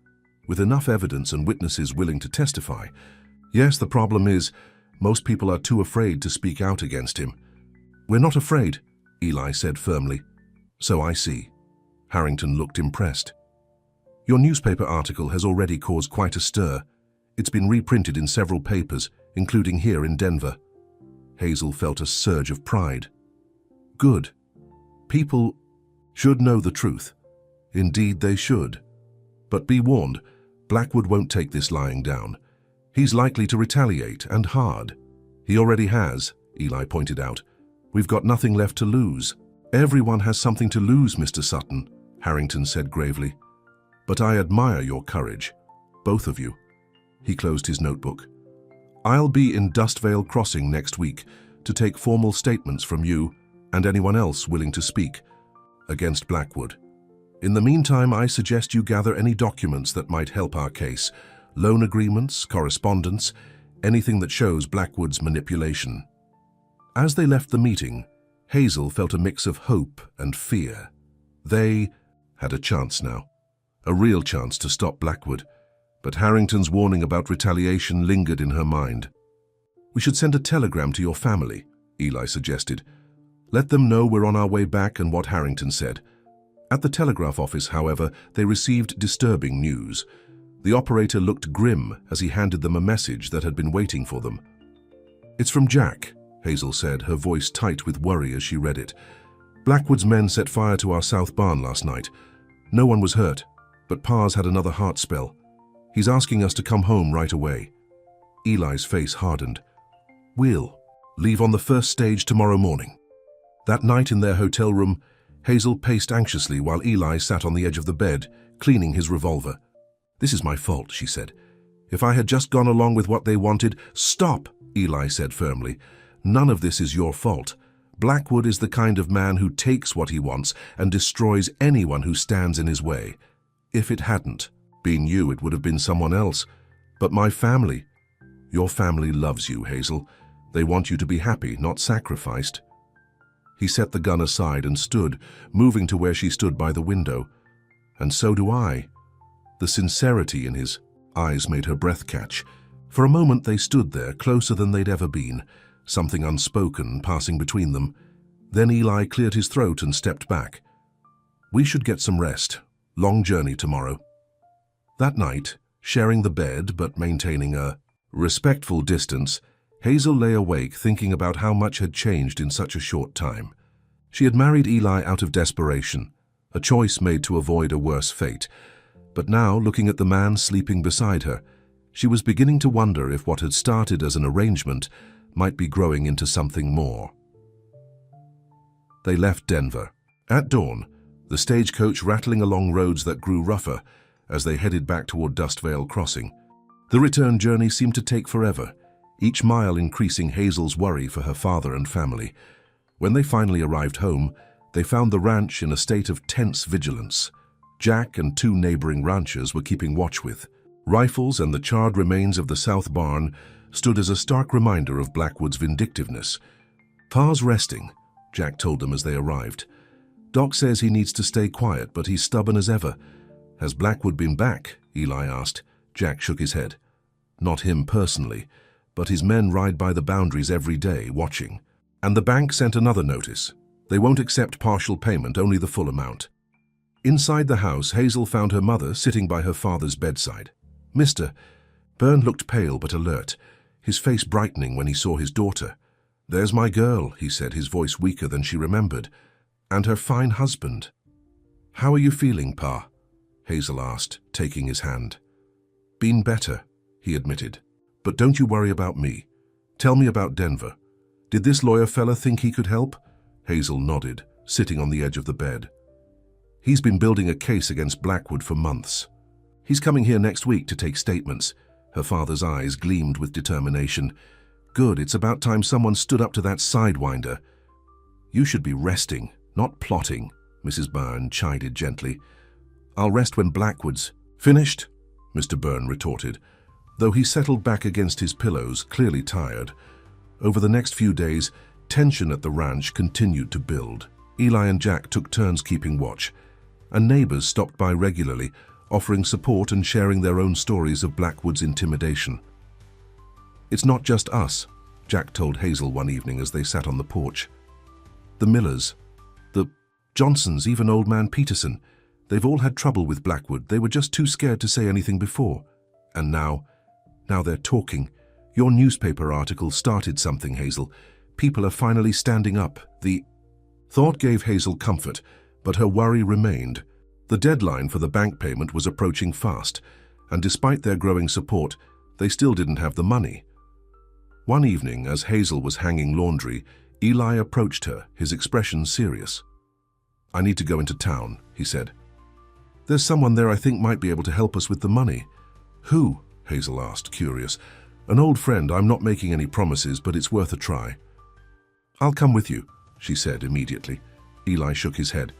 "With enough evidence and witnesses willing to testify. Yes, the problem is, most people are too afraid to speak out against him." "We're not afraid," Eli said firmly. "So I see." Harrington looked impressed. "Your newspaper article has already caused quite a stir. It's been reprinted in several papers, including here in Denver." Hazel felt a surge of pride. "Good. People should know the truth. Indeed they should. But be warned, Blackwood won't take this lying down. He's likely to retaliate, and hard." "He already has," Eli pointed out. "We've got nothing left to lose." Everyone has something to lose, Mr. Sutton, Harrington said gravely. But I admire your courage, both of you. He closed his notebook. I'll be in Dustvale Crossing next week to take formal statements from you and anyone else willing to speak against Blackwood. In the meantime, I suggest you gather any documents that might help our case, loan agreements, correspondence, anything that shows Blackwood's manipulation. As they left the meeting, Hazel felt a mix of hope and fear. They had a chance now, a real chance to stop Blackwood, but Harrington's warning about retaliation lingered in her mind. We should send a telegram to your family, Eli suggested. Let them know we're on our way back and what Harrington said. At the telegraph office, however, they received disturbing news. The operator looked grim as he handed them a message that had been waiting for them. It's from Jack, Hazel said, her voice tight with worry as she read it. Blackwood's men set fire to our south barn last night. No one was hurt, but Pa's had another heart spell. He's asking us to come home right away. Eli's face hardened. We'll leave on the first stage tomorrow morning. That night in their hotel room, Hazel paced anxiously while Eli sat on the edge of the bed, cleaning his revolver. This is my fault, she said. If I had just gone along with what they wanted— Stop, Eli said firmly. None of this is your fault. Blackwood is the kind of man who takes what he wants and destroys anyone who stands in his way. If it hadn't been you, it would have been someone else. But my family— Your family loves you, Hazel. They want you to be happy, not sacrificed. He set the gun aside and stood, moving to where she stood by the window. And so do I. The sincerity in his eyes made her breath catch. For a moment they stood there, closer than they'd ever been, something unspoken passing between them. Then Eli cleared his throat and stepped back. We should get some rest. Long journey tomorrow. That night, sharing the bed but maintaining a respectful distance, Hazel lay awake thinking about how much had changed in such a short time. She had married Eli out of desperation, a choice made to avoid a worse fate. But now, looking at the man sleeping beside her, she was beginning to wonder if what had started as an arrangement might be growing into something more. They left Denver. At dawn, the stagecoach rattling along roads that grew rougher as they headed back toward Dustvale Crossing. The return journey seemed to take forever, each mile increasing Hazel's worry for her father and family. When they finally arrived home, they found the ranch in a state of tense vigilance. Jack and two neighboring ranchers were keeping watch with. Rifles and the charred remains of the south barn stood as a stark reminder of Blackwood's vindictiveness. Pa's resting, Jack told them as they arrived. Doc says he needs to stay quiet, but he's stubborn as ever. Has Blackwood been back? Eli asked. Jack shook his head. Not him personally, but his men ride by the boundaries every day, watching. And the bank sent another notice. They won't accept partial payment, only the full amount. Inside the house, Hazel found her mother sitting by her father's bedside. Mr. Byrne looked pale but alert, his face brightening when he saw his daughter. There's my girl, he said, his voice weaker than she remembered. And her fine husband. How are you feeling, Pa? Hazel asked, taking his hand. Been better, he admitted. But don't you worry about me. Tell me about Denver. Did this lawyer fella think he could help? Hazel nodded, sitting on the edge of the bed. He's been building a case against Blackwood for months. He's coming here next week to take statements. Her father's eyes gleamed with determination. Good, it's about time someone stood up to that sidewinder. You should be resting, not plotting, Mrs. Byrne chided gently. I'll rest when Blackwood's finished, Mr. Byrne retorted, though he settled back against his pillows, clearly tired. Over the next few days, tension at the ranch continued to build. Eli and Jack took turns keeping watch, and neighbors stopped by regularly, offering support and sharing their own stories of Blackwood's intimidation. It's not just us, Jack told Hazel one evening as they sat on the porch. The Millers, the Johnsons, even old man Peterson, they've all had trouble with Blackwood. They were just too scared to say anything before. And now they're talking. Your newspaper article started something, Hazel. People are finally standing up. The thought gave Hazel comfort, but her worry remained. The deadline for the bank payment was approaching fast, and despite their growing support, they still didn't have the money. One evening, as Hazel was hanging laundry, Eli approached her, his expression serious. "I need to go into town," he said. "There's someone there I think might be able to help us with the money." "Who?" Hazel asked, curious. "An old friend. I'm not making any promises, but it's worth a try." "I'll come with you," she said immediately. Eli shook his head.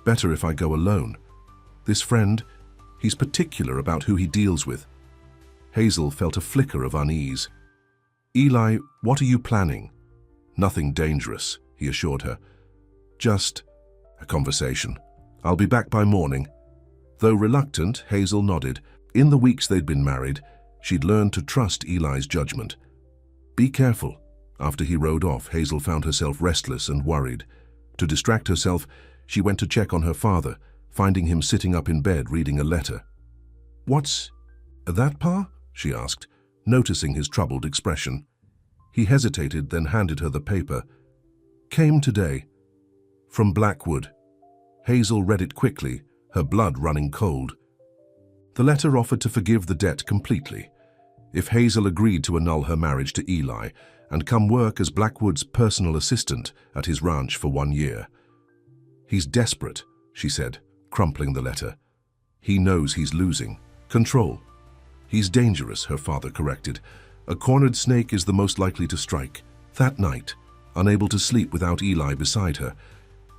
"Better if I go alone. This friend, he's particular about who he deals with." Hazel felt a flicker of unease. "Eli, what are you planning?" "Nothing dangerous," he assured her. "Just a conversation. I'll be back by morning." Though reluctant, Hazel nodded. In the weeks they'd been married, she'd learned to trust Eli's judgment. "Be careful." After he rode off, Hazel found herself restless and worried. To distract herself, she went to check on her father, finding him sitting up in bed reading a letter. "What's that, Pa?" she asked, noticing his troubled expression. He hesitated, then handed her the paper. "Came today. From Blackwood." Hazel read it quickly, her blood running cold. The letter offered to forgive the debt completely, if Hazel agreed to annul her marriage to Eli and come work as Blackwood's personal assistant at his ranch for 1 year. "He's desperate," she said, crumpling the letter. "He knows he's losing control." "He's dangerous," her father corrected. "A cornered snake is the most likely to strike." That night, unable to sleep without Eli beside her,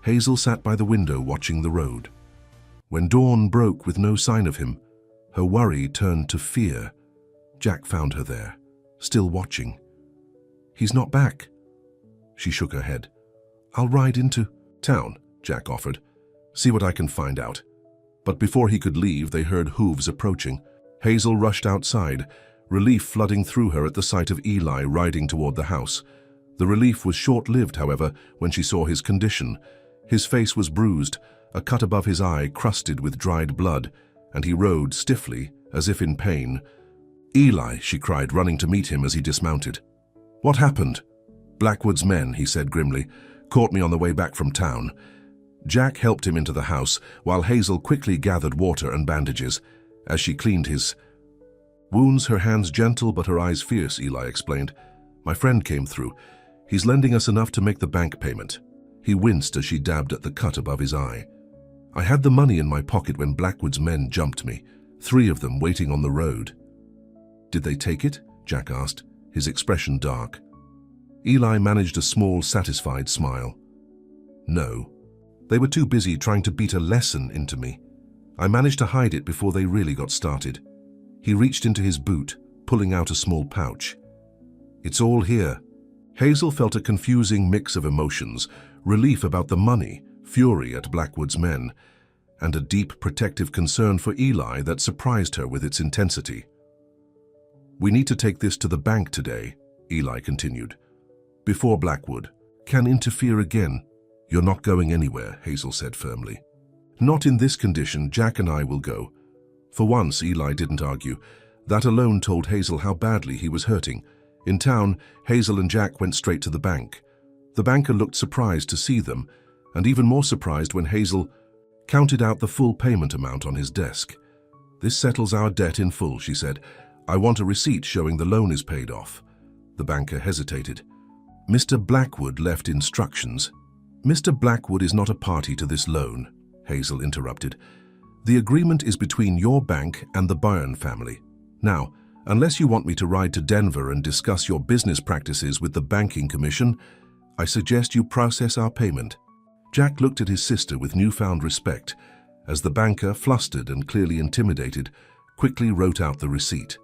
Hazel sat by the window watching the road. When dawn broke with no sign of him, her worry turned to fear. Jack found her there, still watching. "He's not back." She shook her head. "I'll ride into town," Jack offered. "See what I can find out." But before he could leave, they heard hooves approaching. Hazel rushed outside, relief flooding through her at the sight of Eli riding toward the house. The relief was short-lived, however, when she saw his condition. His face was bruised, a cut above his eye crusted with dried blood, and he rode stiffly, as if in pain. "Eli," she cried, running to meet him as he dismounted. "What happened?" "Blackwood's men," he said grimly, "caught me on the way back from town." Jack helped him into the house, while Hazel quickly gathered water and bandages. As she cleaned his wounds, her hands gentle but her eyes fierce, Eli explained. "My friend came through. He's lending us enough to make the bank payment." He winced as she dabbed at the cut above his eye. "I had the money in my pocket when Blackwood's men jumped me, 3 of them waiting on the road." "Did they take it?" Jack asked, his expression dark. Eli managed a small, satisfied smile. "No. They were too busy trying to beat a lesson into me. I managed to hide it before they really got started." He reached into his boot, pulling out a small pouch. "It's all here." Hazel felt a confusing mix of emotions, relief about the money, fury at Blackwood's men, and a deep protective concern for Eli that surprised her with its intensity. "We need to take this to the bank today," Eli continued, "before Blackwood can interfere again." "You're not going anywhere," Hazel said firmly. "Not in this condition. Jack and I will go." For once, Eli didn't argue. That alone told Hazel how badly he was hurting. In town, Hazel and Jack went straight to the bank. The banker looked surprised to see them, and even more surprised when Hazel counted out the full payment amount on his desk. "This settles our debt in full," she said. "I want a receipt showing the loan is paid off." The banker hesitated. "Mr. Blackwood left instructions." "Mr. Blackwood is not a party to this loan," Hazel interrupted. "The agreement is between your bank and the Byrne family. Now, unless you want me to ride to Denver and discuss your business practices with the banking commission, I suggest you process our payment." Jack looked at his sister with newfound respect, as the banker, flustered and clearly intimidated, quickly wrote out the receipt.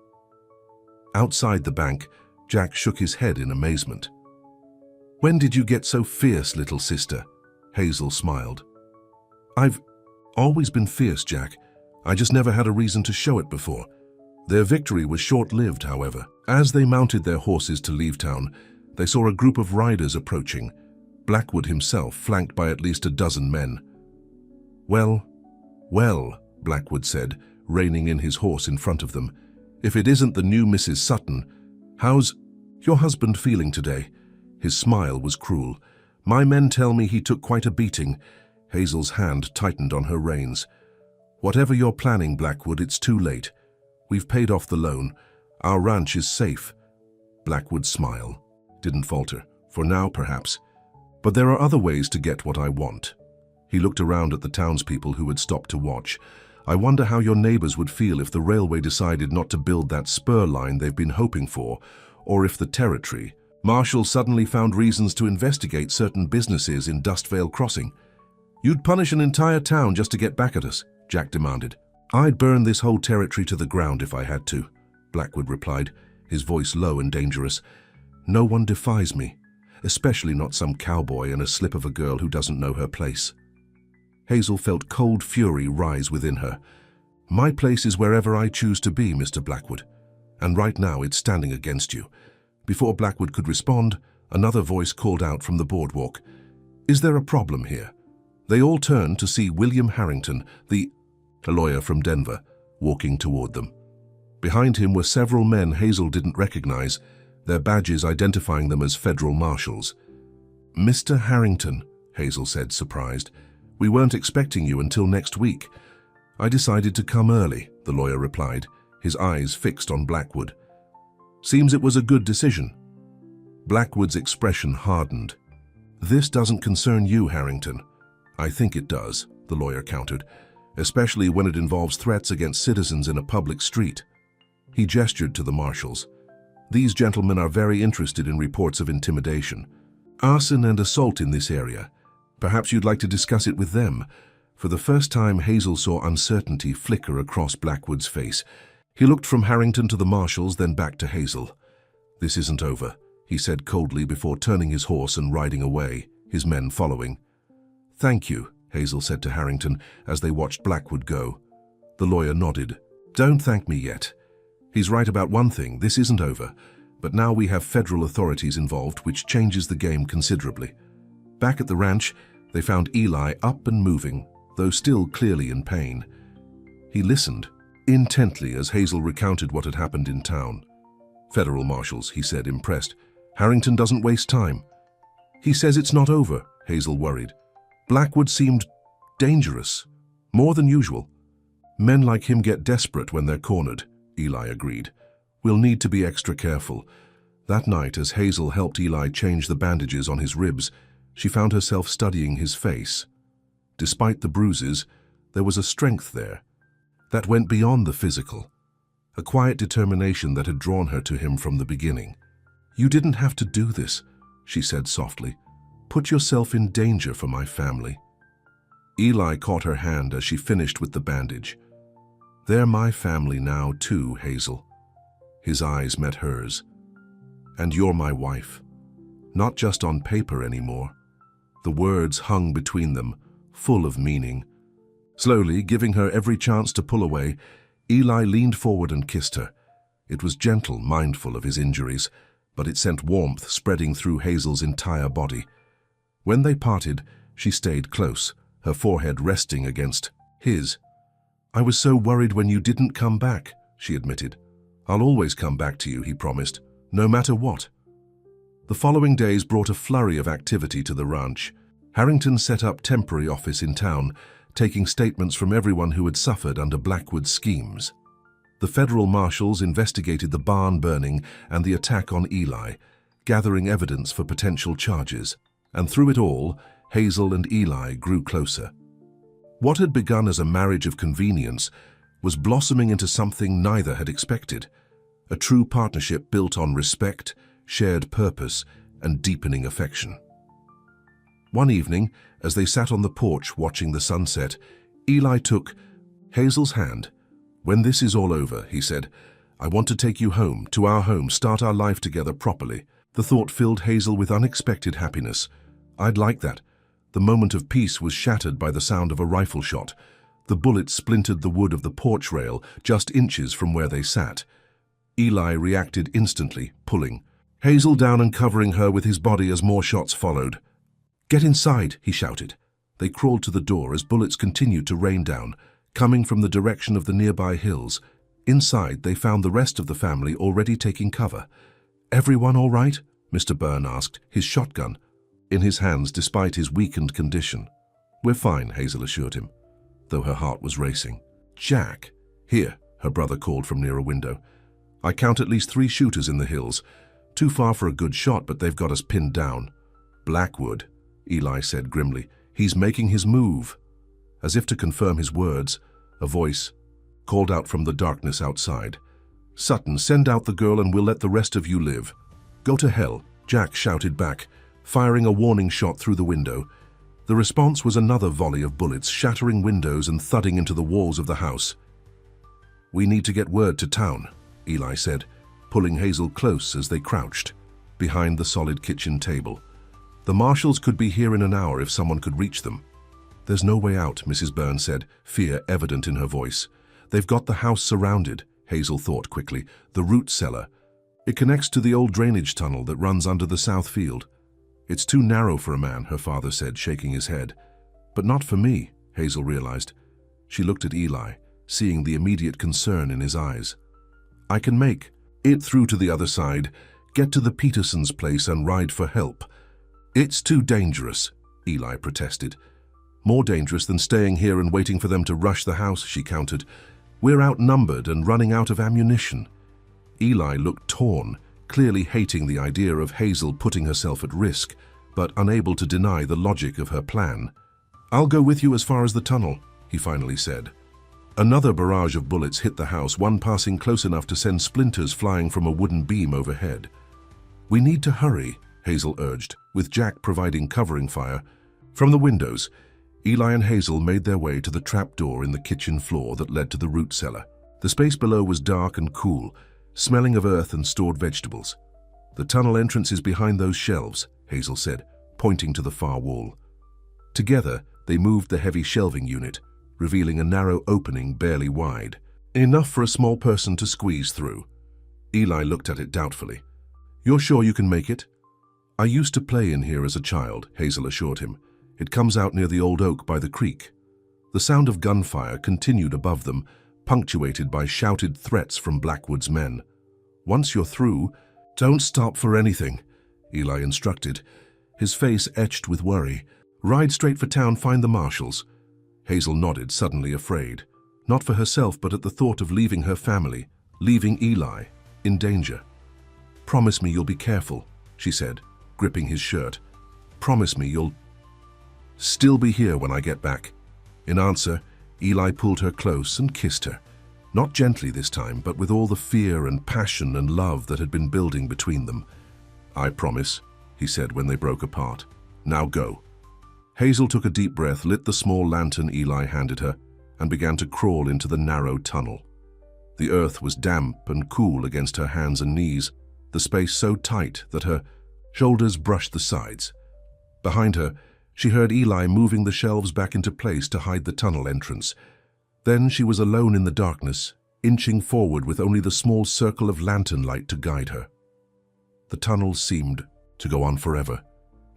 Outside the bank, Jack shook his head in amazement. "When did you get so fierce, little sister?" Hazel smiled. "I've always been fierce, Jack. I just never had a reason to show it before." Their victory was short-lived, however. As they mounted their horses to leave town, they saw a group of riders approaching, Blackwood himself flanked by at least a dozen men. Well, Blackwood said, reining in his horse in front of them. "If it isn't the new Mrs. Sutton, how's your husband feeling today?" His smile was cruel. "My men tell me he took quite a beating." Hazel's hand tightened on her reins. "Whatever you're planning, Blackwood, it's too late. We've paid off the loan. Our ranch is safe." Blackwood's smile didn't falter. "For now, perhaps. But there are other ways to get what I want." He looked around at the townspeople who had stopped to watch. I wonder how your neighbors would feel if the railway decided not to build that spur line they've been hoping for, or if the territory marshal suddenly found reasons to investigate certain businesses in Dustvale Crossing. You'd punish an entire town just to get back at us, Jack demanded. I'd burn this whole territory to the ground if I had to, Blackwood replied, his voice low and dangerous. No one defies me, especially not some cowboy and a slip of a girl who doesn't know her place. Hazel felt cold fury rise within her. My place is wherever I choose to be, Mr. Blackwood, and right now it's standing against you. Before Blackwood could respond, another voice called out from the boardwalk. Is there a problem here? They all turned to see William Harrington, a lawyer from Denver, walking toward them. Behind him were several men Hazel didn't recognize, their badges identifying them as federal marshals. Mr. Harrington, Hazel said, surprised. We weren't expecting you until next week. I decided to come early, the lawyer replied, his eyes fixed on Blackwood. Seems it was a good decision. Blackwood's expression hardened. This doesn't concern you, Harrington. I think it does, the lawyer countered, especially when it involves threats against citizens in a public street. He gestured to the marshals. These gentlemen are very interested in reports of intimidation, arson and assault in this area. Perhaps you'd like to discuss it with them. For the first time, Hazel saw uncertainty flicker across Blackwood's face. He looked from Harrington to the marshals, then back to Hazel. This isn't over, he said coldly before turning his horse and riding away, his men following. Thank you, Hazel said to Harrington as they watched Blackwood go. The lawyer nodded. Don't thank me yet. He's right about one thing, this isn't over, but now we have federal authorities involved, which changes the game considerably. Back at the ranch, they found Eli up and moving, though still clearly in pain. He listened intently as Hazel recounted what had happened in town. Federal marshals, he said, impressed. Harrington doesn't waste time. He says it's not over, Hazel worried. Blackwood seemed dangerous, more than usual. Men like him get desperate when they're cornered, Eli agreed. We'll need to be extra careful. That night, as Hazel helped Eli change the bandages on his ribs, she found herself studying his face. Despite the bruises, there was a strength there that went beyond the physical, a quiet determination that had drawn her to him from the beginning. You didn't have to do this, she said softly. Put yourself in danger for my family. Eli caught her hand as she finished with the bandage. They're my family now too, Hazel. His eyes met hers. And you're my wife. Not just on paper anymore. The words hung between them, full of meaning. Slowly, giving her every chance to pull away, Eli leaned forward and kissed her. It was gentle, mindful of his injuries, but it sent warmth spreading through Hazel's entire body. When they parted, she stayed close, her forehead resting against his. I was so worried when you didn't come back, she admitted. I'll always come back to you, he promised, no matter what. The following days brought a flurry of activity to the ranch. Harrington set up temporary office in town, taking statements from everyone who had suffered under Blackwood's schemes. The federal marshals investigated the barn burning and the attack on Eli, gathering evidence for potential charges. And through it all, Hazel and Eli grew closer. What had begun as a marriage of convenience was blossoming into something neither had expected, a true partnership built on respect, shared purpose, and deepening affection. One evening, as they sat on the porch watching the sunset, Eli took Hazel's hand. When this is all over, he said, I want to take you home, to our home, start our life together properly. The thought filled Hazel with unexpected happiness. I'd like that. The moment of peace was shattered by the sound of a rifle shot. The bullet splintered the wood of the porch rail just inches from where they sat. Eli reacted instantly, pulling Hazel down and covering her with his body as more shots followed. Get inside, he shouted. They crawled to the door as bullets continued to rain down, coming from the direction of the nearby hills. Inside, they found the rest of the family already taking cover. Everyone all right? Mr. Byrne asked, his shotgun in his hands despite his weakened condition. We're fine, Hazel assured him, though her heart was racing. Jack, here, her brother called from near a window. I count at least 3 shooters in the hills. Too far for a good shot, but they've got us pinned down. Blackwood, Eli said grimly. He's making his move." As if to confirm his words, a voice called out from the darkness outside. "Sutton, send out the girl and we'll let the rest of you live." "Go to hell," Jack shouted back, firing a warning shot through the window. The response was another volley of bullets, shattering windows and thudding into the walls of the house. "We need to get word to town," Eli said, pulling Hazel close as they crouched behind the solid kitchen table. "The marshals could be here in an hour if someone could reach them." "There's no way out," Mrs. Byrne said, fear evident in her voice. "They've got the house surrounded," Hazel thought quickly. "The root cellar. It connects to the old drainage tunnel that runs under the south field." "It's too narrow for a man," her father said, shaking his head. "But not for me," Hazel realized. She looked at Eli, seeing the immediate concern in his eyes. "I can make it through to the other side, get to the Petersons' place and ride for help." "It's too dangerous," Eli protested. "More dangerous than staying here and waiting for them to rush the house," she countered. "We're outnumbered and running out of ammunition." Eli looked torn, clearly hating the idea of Hazel putting herself at risk, but unable to deny the logic of her plan. "I'll go with you as far as the tunnel," he finally said. Another barrage of bullets hit the house, one passing close enough to send splinters flying from a wooden beam overhead. "We need to hurry," Hazel urged, with Jack providing covering fire. From the windows, Eli and Hazel made their way to the trapdoor in the kitchen floor that led to the root cellar. The space below was dark and cool, smelling of earth and stored vegetables. "The tunnel entrance is behind those shelves," Hazel said, pointing to the far wall. Together, they moved the heavy shelving unit, revealing a narrow opening barely wide, enough for a small person to squeeze through. Eli looked at it doubtfully. "You're sure you can make it?" "I used to play in here as a child," Hazel assured him. "It comes out near the old oak by the creek." The sound of gunfire continued above them, punctuated by shouted threats from Blackwood's men. "Once you're through, don't stop for anything," Eli instructed, his face etched with worry. "Ride straight for town, find the marshals." Hazel nodded, suddenly afraid, not for herself but at the thought of leaving her family, leaving Eli, in danger. "Promise me you'll be careful," she said, gripping his shirt. "Promise me you'll still be here when I get back." In answer, Eli pulled her close and kissed her, not gently this time, but with all the fear and passion and love that had been building between them. "I promise," he said when they broke apart. "Now go." Hazel took a deep breath, lit the small lantern Eli handed her, and began to crawl into the narrow tunnel. The earth was damp and cool against her hands and knees, the space so tight that her shoulders brushed the sides. Behind her, she heard Eli moving the shelves back into place to hide the tunnel entrance. Then she was alone in the darkness, inching forward with only the small circle of lantern light to guide her. The tunnel seemed to go on forever,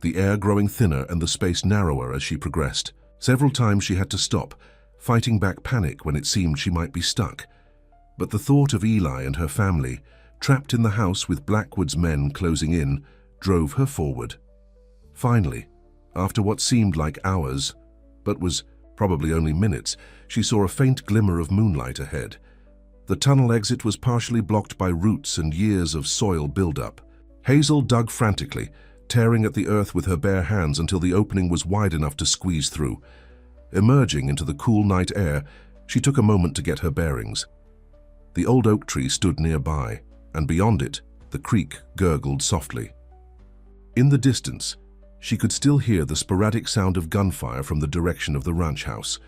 the air growing thinner and the space narrower as she progressed. Several times she had to stop, fighting back panic when it seemed she might be stuck. But the thought of Eli and her family, trapped in the house with Blackwood's men closing in, drove her forward. Finally, after what seemed like hours, but was probably only minutes, she saw a faint glimmer of moonlight ahead. The tunnel exit was partially blocked by roots and years of soil buildup. Hazel dug frantically, tearing at the earth with her bare hands until the opening was wide enough to squeeze through. Emerging into the cool night air, she took a moment to get her bearings. The old oak tree stood nearby, and beyond it, the creek gurgled softly. In the distance, she could still hear the sporadic sound of gunfire from the direction of the ranch house.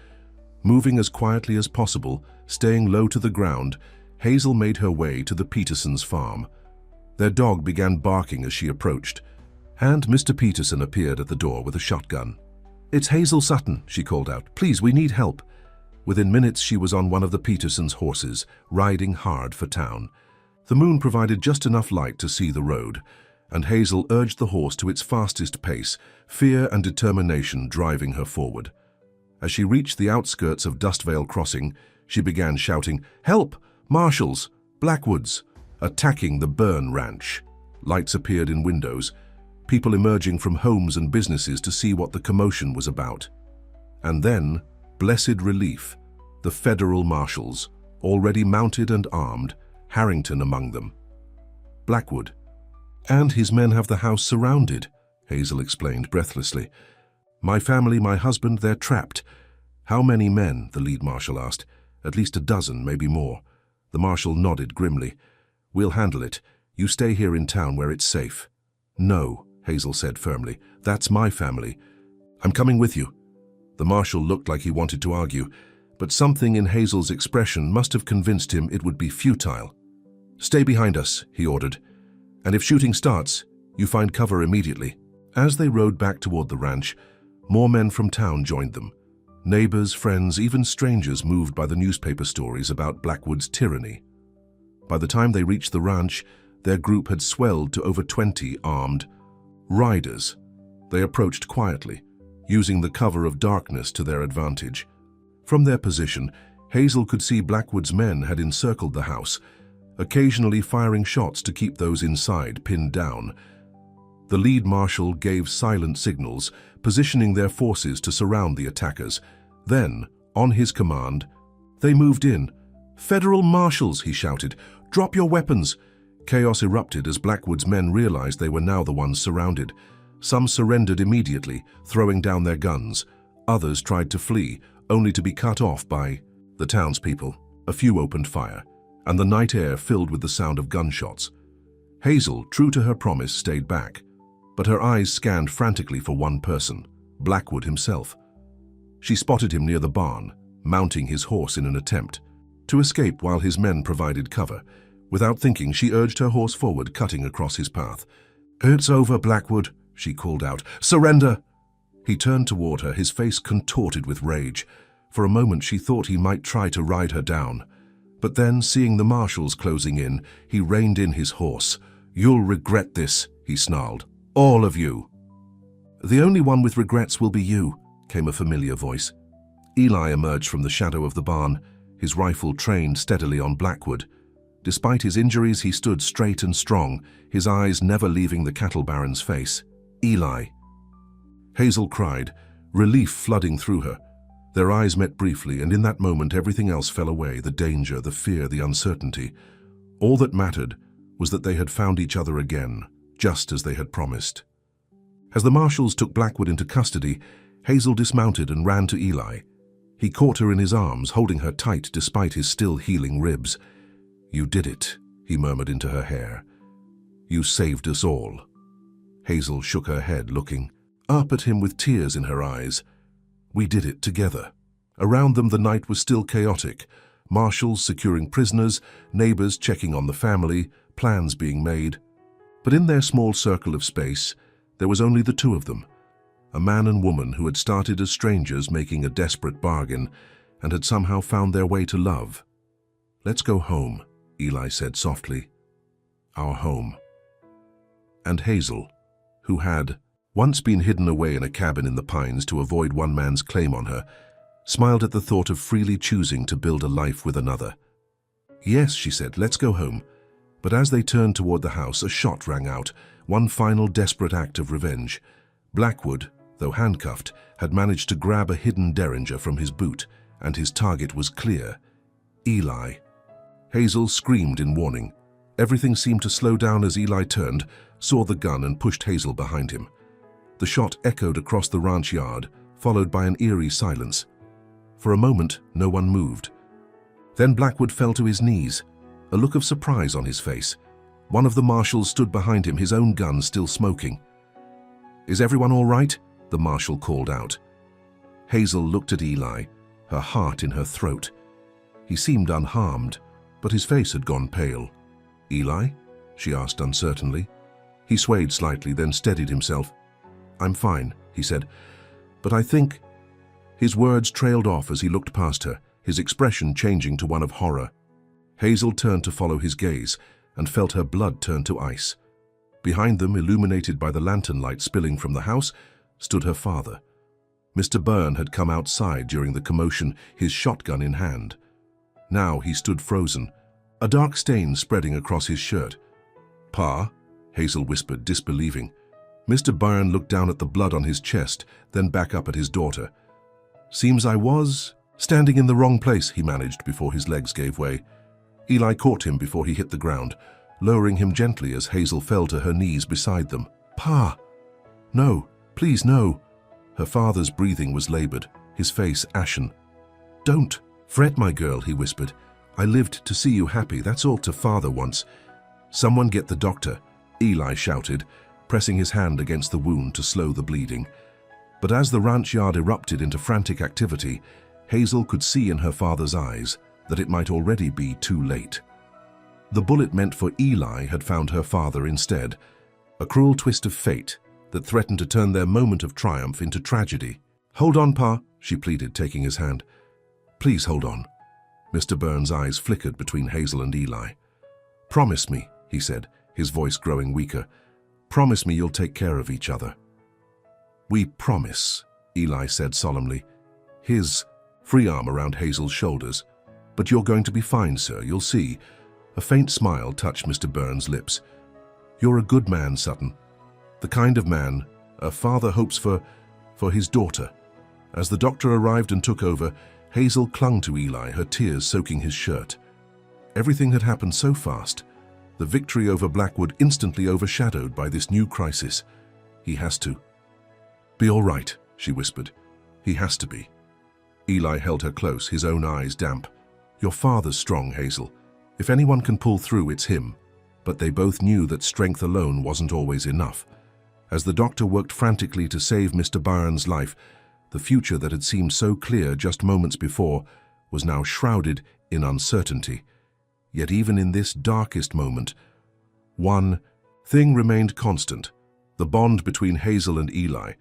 Moving as quietly as possible, staying low to the ground, Hazel made her way to the Petersons' farm. Their dog began barking as she approached, and Mr. Peterson appeared at the door with a shotgun. "It's Hazel Sutton," she called out. "Please, we need help." Within minutes, she was on one of the Petersons' horses, riding hard for town. The moon provided just enough light to see the road, and Hazel urged the horse to its fastest pace, fear and determination driving her forward. As she reached the outskirts of Dustvale Crossing, she began shouting, "Help! Marshals! Blackwoods!" attacking the Byrne Ranch. Lights appeared in windows, people emerging from homes and businesses to see what the commotion was about. And then, blessed relief, the federal marshals, already mounted and armed, Harrington among them. "Blackwood and his men have the house surrounded," Hazel explained breathlessly. My family, my husband, they're trapped. How many men? The lead marshal asked. At least a dozen, maybe more. The marshal nodded grimly. We'll handle it. You stay here in town where it's safe. No, Hazel said firmly. That's my family. I'm coming with you. The marshal looked like he wanted to argue, but something in Hazel's expression must have convinced him it would be futile. Stay behind us, he ordered. And if shooting starts, you find cover immediately. As they rode back toward the ranch, more men from town joined them. Neighbors, friends, even strangers moved by the newspaper stories about Blackwood's tyranny. By the time they reached the ranch, their group had swelled to over 20 armed riders. They approached quietly, using the cover of darkness to their advantage. From their position, Hazel could see Blackwood's men had encircled the house, occasionally firing shots to keep those inside pinned down. The lead marshal gave silent signals, positioning their forces to surround the attackers. Then, on his command, they moved in. "Federal marshals," he shouted, "drop your weapons." Chaos erupted as Blackwood's men realized they were now the ones surrounded. Some surrendered immediately, throwing down their guns. Others tried to flee, only to be cut off by the townspeople. A few opened fire, and the night air filled with the sound of gunshots. Hazel, true to her promise, stayed back, but her eyes scanned frantically for one person, Blackwood himself. She spotted him near the barn, mounting his horse in an attempt to escape while his men provided cover. Without thinking, she urged her horse forward, cutting across his path. "It's over, Blackwood," she called out. "Surrender!" He turned toward her, his face contorted with rage. For a moment she thought he might try to ride her down. But then, seeing the marshals closing in, he reined in his horse. "You'll regret this," he snarled. "All of you." "The only one with regrets will be you," came a familiar voice. Eli emerged from the shadow of the barn, his rifle trained steadily on Blackwood. Despite his injuries, he stood straight and strong, his eyes never leaving the cattle baron's face. "Eli." Hazel cried, relief flooding through her. Their eyes met briefly, and in that moment everything else fell away, the danger, the fear, the uncertainty. All that mattered was that they had found each other again, just as they had promised. As the marshals took Blackwood into custody, Hazel dismounted and ran to Eli. He caught her in his arms, holding her tight despite his still healing ribs. "You did it," he murmured into her hair. "You saved us all." Hazel shook her head, looking up at him with tears in her eyes. "We did it together." Around them the night was still chaotic. Marshals securing prisoners, neighbors checking on the family, plans being made. But in their small circle of space, there was only the two of them. A man and woman who had started as strangers making a desperate bargain and had somehow found their way to love. "Let's go home," Eli said softly. "Our home." And Hazel, who had once been hidden away in a cabin in the pines to avoid one man's claim on her, smiled at the thought of freely choosing to build a life with another. "Yes," she said, "let's go home." But as they turned toward the house, a shot rang out, one final desperate act of revenge. Blackwood, though handcuffed, had managed to grab a hidden derringer from his boot, and his target was clear. Eli. Hazel screamed in warning. Everything seemed to slow down as Eli turned, saw the gun, and pushed Hazel behind him. The shot echoed across the ranch yard, followed by an eerie silence. For a moment, no one moved. Then Blackwood fell to his knees, a look of surprise on his face. One of the marshals stood behind him, his own gun still smoking. "Is everyone all right?" the marshal called out. Hazel looked at Eli, her heart in her throat. He seemed unharmed, but his face had gone pale. "Eli?" she asked uncertainly. He swayed slightly, then steadied himself. "I'm fine," he said, "but I think—" His words trailed off as he looked past her, his expression changing to one of horror. Hazel turned to follow his gaze and felt her blood turn to ice. Behind them, illuminated by the lantern light spilling from the house, stood her father. Mr. Byrne had come outside during the commotion, his shotgun in hand. Now he stood frozen, a dark stain spreading across his shirt. "Pa?" Hazel whispered, disbelieving. Mr. Byrne looked down at the blood on his chest, then back up at his daughter. "Seems I was standing in the wrong place," he managed before his legs gave way. Eli caught him before he hit the ground, lowering him gently as Hazel fell to her knees beside them. "Pa! No, please no." Her father's breathing was labored, his face ashen. "Don't fret, my girl," he whispered. "I lived to see you happy, that's all to father wants." "Someone get the doctor," Eli shouted, pressing his hand against the wound to slow the bleeding. But as the ranch yard erupted into frantic activity, Hazel could see in her father's eyes that it might already be too late. The bullet meant for Eli had found her father instead, a cruel twist of fate that threatened to turn their moment of triumph into tragedy. "Hold on, Pa," she pleaded, taking his hand. "Please hold on." Mr. Burns' eyes flickered between Hazel and Eli. "Promise me," he said, his voice growing weaker. "Promise me you'll take care of each other." "We promise," Eli said solemnly, his free arm around Hazel's shoulders. "But you're going to be fine, sir, you'll see." A faint smile touched Mr. Burns' lips. "You're a good man, Sutton. The kind of man a father hopes for his daughter." As the doctor arrived and took over, Hazel clung to Eli, her tears soaking his shirt. Everything had happened so fast. The victory over Blackwood instantly overshadowed by this new crisis. "He has to be all right," she whispered. "He has to be." Eli held her close, his own eyes damp. "Your father's strong, Hazel. If anyone can pull through, it's him." But they both knew that strength alone wasn't always enough. As the doctor worked frantically to save Mr. Burns' life, the future that had seemed so clear just moments before was now shrouded in uncertainty. Yet even in this darkest moment, one thing remained constant: the bond between Hazel and Eli.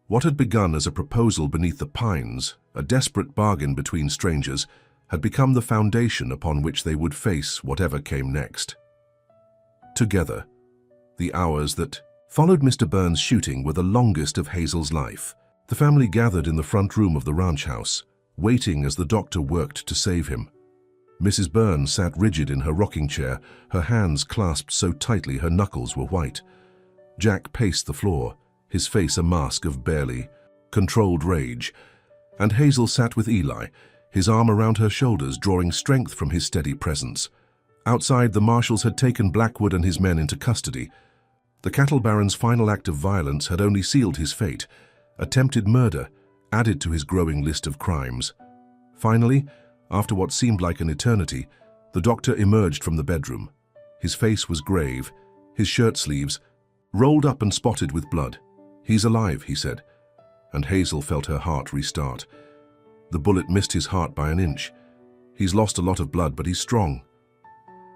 What had begun as a proposal beneath the pines, a desperate bargain between strangers, had become the foundation upon which they would face whatever came next. Together, the hours that followed Mr. Burns' shooting were the longest of Hazel's life. The family gathered in the front room of the ranch house, waiting as the doctor worked to save him. Mrs. Burns sat rigid in her rocking chair, her hands clasped so tightly her knuckles were white. Jack paced the floor, his face a mask of barely controlled rage. And Hazel sat with Eli, his arm around her shoulders, drawing strength from his steady presence. Outside, the marshals had taken Blackwood and his men into custody. The cattle baron's final act of violence had only sealed his fate. Attempted murder added to his growing list of crimes. Finally, after what seemed like an eternity, the doctor emerged from the bedroom. His face was grave, his shirt sleeves rolled up and spotted with blood. "He's alive," he said, and Hazel felt her heart restart. The bullet missed his heart by an inch. "He's lost a lot of blood, but he's strong."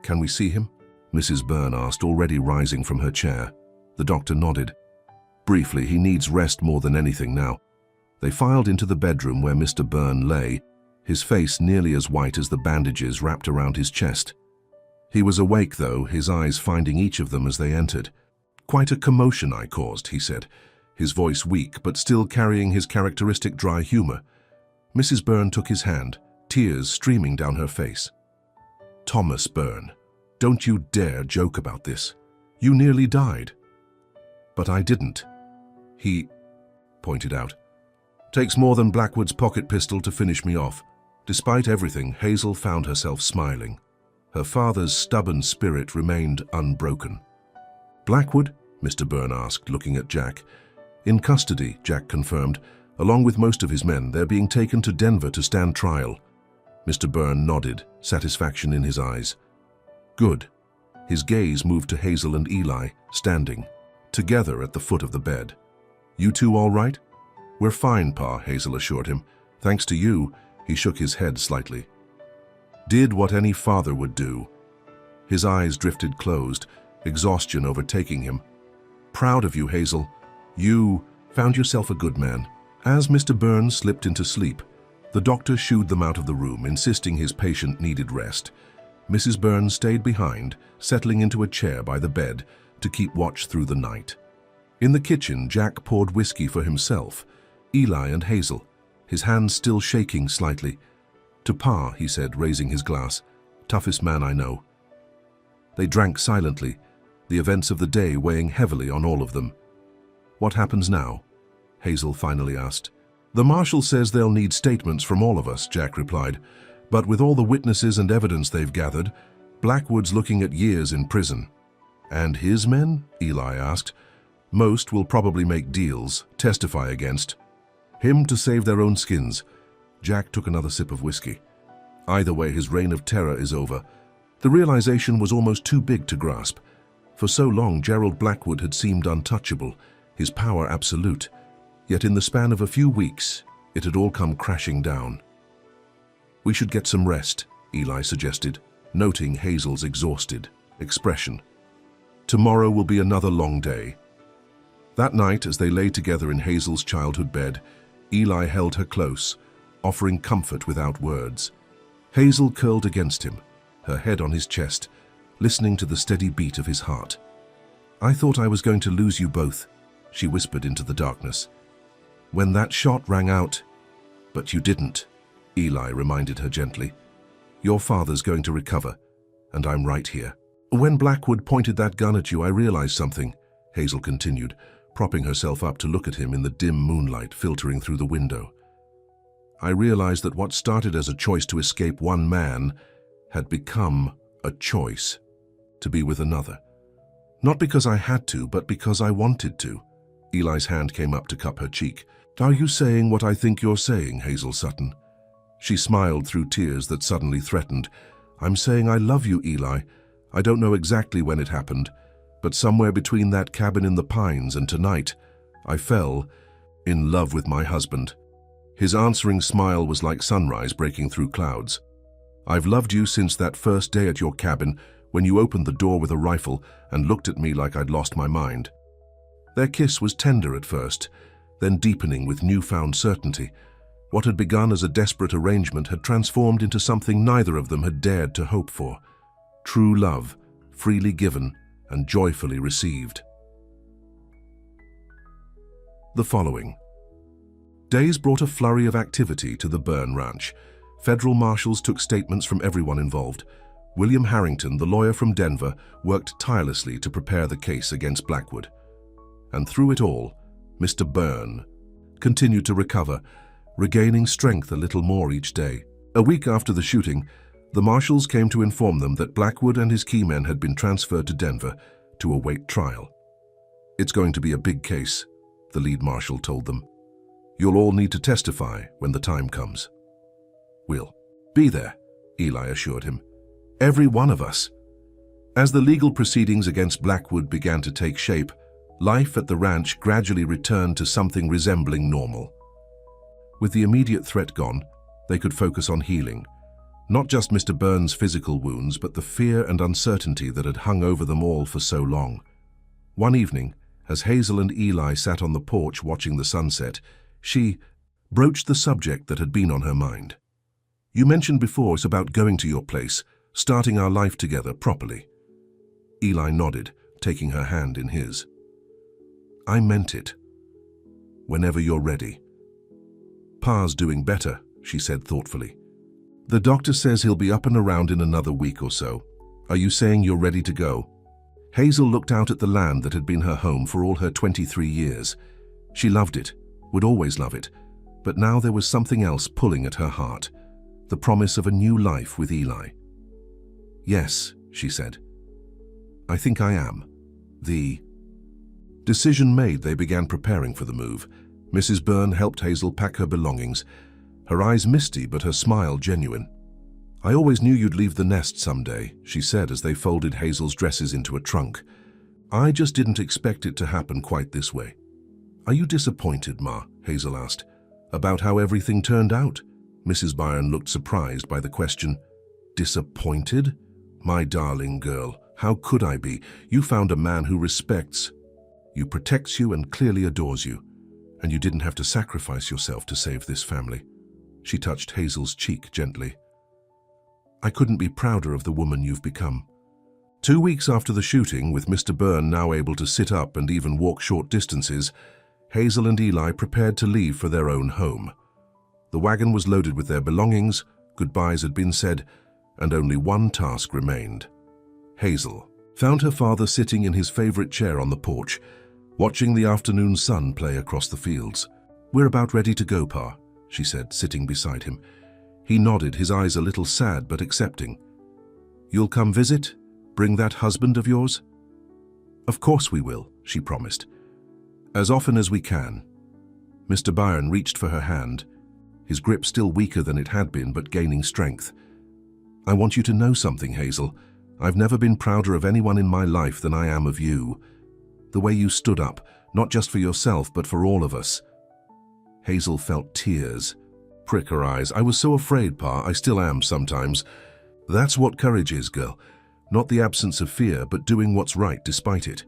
"Can we see him?" Mrs. Burns asked, already rising from her chair. The doctor nodded. "Briefly, he needs rest more than anything now." They filed into the bedroom where Mr. Burns lay, his face nearly as white as the bandages wrapped around his chest. He was awake, though, his eyes finding each of them as they entered. "Quite a commotion I caused," he said, his voice weak but still carrying his characteristic dry humor. Mrs. Burns took his hand, tears streaming down her face. "Thomas Burns, don't you dare joke about this. You nearly died." "But I didn't," he pointed out. "Takes more than Blackwood's pocket pistol to finish me off." Despite everything, Hazel found herself smiling. Her father's stubborn spirit remained unbroken. "Blackwood?" Mr. Burns asked, looking at Jack. "In custody," Jack confirmed. "Along with most of his men, they're being taken to Denver to stand trial." Mr. Burns nodded, satisfaction in his eyes. "Good." His gaze moved to Hazel and Eli, standing together at the foot of the bed. "You two all right?" "We're fine, Pa," Hazel assured him. "Thanks to you." He shook his head slightly. "Did what any father would do." His eyes drifted closed, exhaustion overtaking him. "Proud of you, Hazel. You found yourself a good man." As Mr. Burns slipped into sleep, the doctor shooed them out of the room, insisting his patient needed rest. Mrs. Burns stayed behind, settling into a chair by the bed to keep watch through the night. In the kitchen, Jack poured whiskey for himself, Eli and Hazel, his hands still shaking slightly. "To Pa," he said, raising his glass. "Toughest man I know." They drank silently, the events of the day weighing heavily on all of them. "What happens now?" Hazel finally asked. "The marshal says they'll need statements from all of us," Jack replied. "But with all the witnesses and evidence they've gathered, Blackwood's looking at years in prison." "And his men?" Eli asked. "Most will probably make deals, testify against." Him to save their own skins. Jack took another sip of whiskey. Either way, his reign of terror is over. The realization was almost too big to grasp. For so long, Gerald Blackwood had seemed untouchable, his power absolute. Yet in the span of a few weeks, it had all come crashing down. "We should get some rest," Eli suggested, noting Hazel's exhausted expression. "Tomorrow will be another long day." That night, as they lay together in Hazel's childhood bed, Eli held her close, offering comfort without words. Hazel curled against him, her head on his chest, listening to the steady beat of his heart. "I thought I was going to lose you both," she whispered into the darkness. "When that shot rang out." "But you didn't," Eli reminded her gently. "Your father's going to recover, and I'm right here." "When Blackwood pointed that gun at you, I realized something," Hazel continued, propping herself up to look at him in the dim moonlight filtering through the window. "I realized that what started as a choice to escape one man had become a choice to be with another. Not because I had to, but because I wanted to." Eli's hand came up to cup her cheek. "Are you saying what I think you're saying, Hazel Sutton?" She smiled through tears that suddenly threatened. "I'm saying I love you, Eli. I don't know exactly when it happened, but somewhere between that cabin in the pines and tonight, I fell in love with my husband." His answering smile was like sunrise breaking through clouds. "I've loved you since that first day at your cabin, when you opened the door with a rifle and looked at me like I'd lost my mind." Their kiss was tender at first, then deepening with newfound certainty. What had begun as a desperate arrangement had transformed into something neither of them had dared to hope for. True love, freely given and joyfully received. The following days brought a flurry of activity to the Byrne Ranch. Federal marshals took statements from everyone involved. William Harrington, the lawyer from Denver, worked tirelessly to prepare the case against Blackwood. And through it all, Mr. Byrne continued to recover, regaining strength a little more each day. A week after the shooting, the marshals came to inform them that Blackwood and his key men had been transferred to Denver to await trial. "It's going to be a big case," the lead marshal told them. "You'll all need to testify when the time comes." "We'll be there," Eli assured him. "Every one of us." As the legal proceedings against Blackwood began to take shape, life at the ranch gradually returned to something resembling normal. With the immediate threat gone, they could focus on healing. Not just Mr. Byrne's physical wounds, but the fear and uncertainty that had hung over them all for so long. One evening, as Hazel and Eli sat on the porch watching the sunset, she broached the subject that had been on her mind. "You mentioned before it's about going to your place, starting our life together properly." Eli nodded, taking her hand in his. "I meant it. Whenever you're ready." "Pa's doing better," she said thoughtfully. "The doctor says he'll be up and around in another week or so. Are you saying you're ready to go?" Hazel looked out at the land that had been her home for all her 23 years. She loved it, would always love it, but now there was something else pulling at her heart, the promise of a new life with Eli. "Yes," she said. "I think I am." The decision made, they began preparing for the move. Mrs. Byrne helped Hazel pack her belongings, her eyes misty but her smile genuine. "I always knew you'd leave the nest someday," she said as they folded Hazel's dresses into a trunk. "I just didn't expect it to happen quite this way." "Are you disappointed, Ma?" Hazel asked. "About how everything turned out?" Mrs. Byrne looked surprised by the question. "Disappointed? My darling girl, how could I be? You found a man who respects you, protects you, and clearly adores you. And you didn't have to sacrifice yourself to save this family." She touched Hazel's cheek gently. "I couldn't be prouder of the woman you've become." 2 weeks after the shooting, with Mr. Byrne now able to sit up and even walk short distances, Hazel and Eli prepared to leave for their own home. The wagon was loaded with their belongings, goodbyes had been said, and only one task remained. Hazel found her father sitting in his favorite chair on the porch, watching the afternoon sun play across the fields. "We're about ready to go, Pa," she said, sitting beside him. He nodded, his eyes a little sad but accepting. "You'll come visit? Bring that husband of yours?" "Of course we will," she promised. "As often as we can." Mr. Byron reached for her hand, his grip still weaker than it had been but gaining strength. "I want you to know something, Hazel. I've never been prouder of anyone in my life than I am of you. The way you stood up, not just for yourself but for all of us." Hazel felt tears prick her eyes. "I was so afraid, Pa. I still am sometimes. That's what courage is, girl. Not the absence of fear, but doing what's right despite it."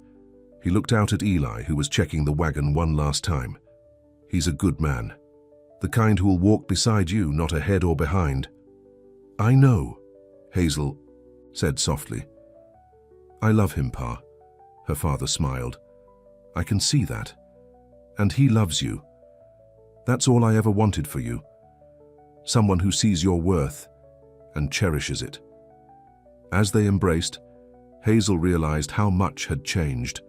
He looked out at Eli, who was checking the wagon one last time. "He's a good man. The kind who will walk beside you, not ahead or behind." "I know," Hazel said softly. "I love him, Pa." Her father smiled. "I can see that. And he loves you. That's all I ever wanted for you. Someone who sees your worth and cherishes it." As they embraced, Hazel realized how much had changed.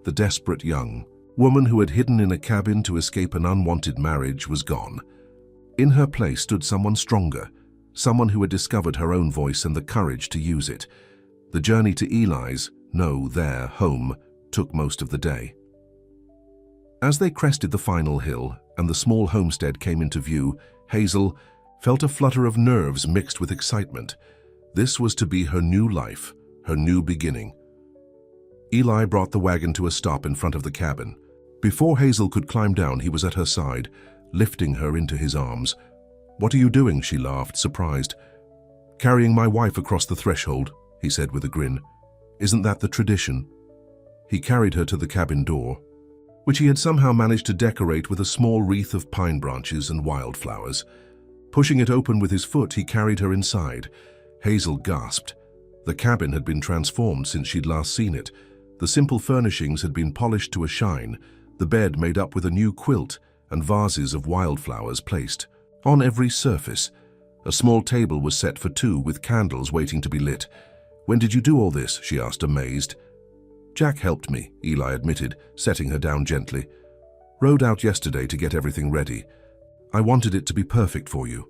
The desperate young woman who had hidden in a cabin to escape an unwanted marriage was gone. In her place stood someone stronger, someone who had discovered her own voice and the courage to use it. The journey to Eli's, no, their home, took most of the day. As they crested the final hill and the small homestead came into view, Hazel felt a flutter of nerves mixed with excitement. This was to be her new life, her new beginning. Eli brought the wagon to a stop in front of the cabin. Before Hazel could climb down, he was at her side, lifting her into his arms. "What are you doing?" she laughed, surprised. "Carrying my wife across the threshold," he said with a grin. "Isn't that the tradition?" He carried her to the cabin door, which he had somehow managed to decorate with a small wreath of pine branches and wildflowers. Pushing it open with his foot, he carried her inside. Hazel gasped. The cabin had been transformed since she'd last seen it. The simple furnishings had been polished to a shine, the bed made up with a new quilt and vases of wildflowers placed on every surface. A small table was set for two with candles waiting to be lit. "When did you do all this?" she asked, amazed. "Jack helped me," Eli admitted, setting her down gently. "Rode out yesterday to get everything ready. I wanted it to be perfect for you."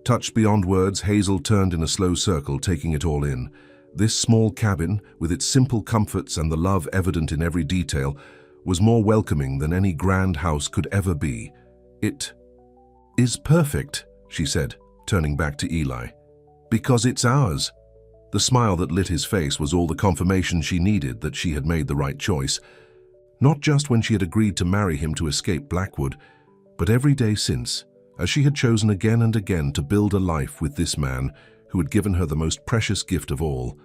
Touched beyond words, Hazel turned in a slow circle, taking it all in. This small cabin, with its simple comforts and the love evident in every detail, was more welcoming than any grand house could ever be. "It is perfect," she said, turning back to Eli. "Because it's ours." The smile that lit his face was all the confirmation she needed that she had made the right choice. Not just when she had agreed to marry him to escape Blackwood, but every day since, as she had chosen again and again to build a life with this man who had given her the most precious gift of all,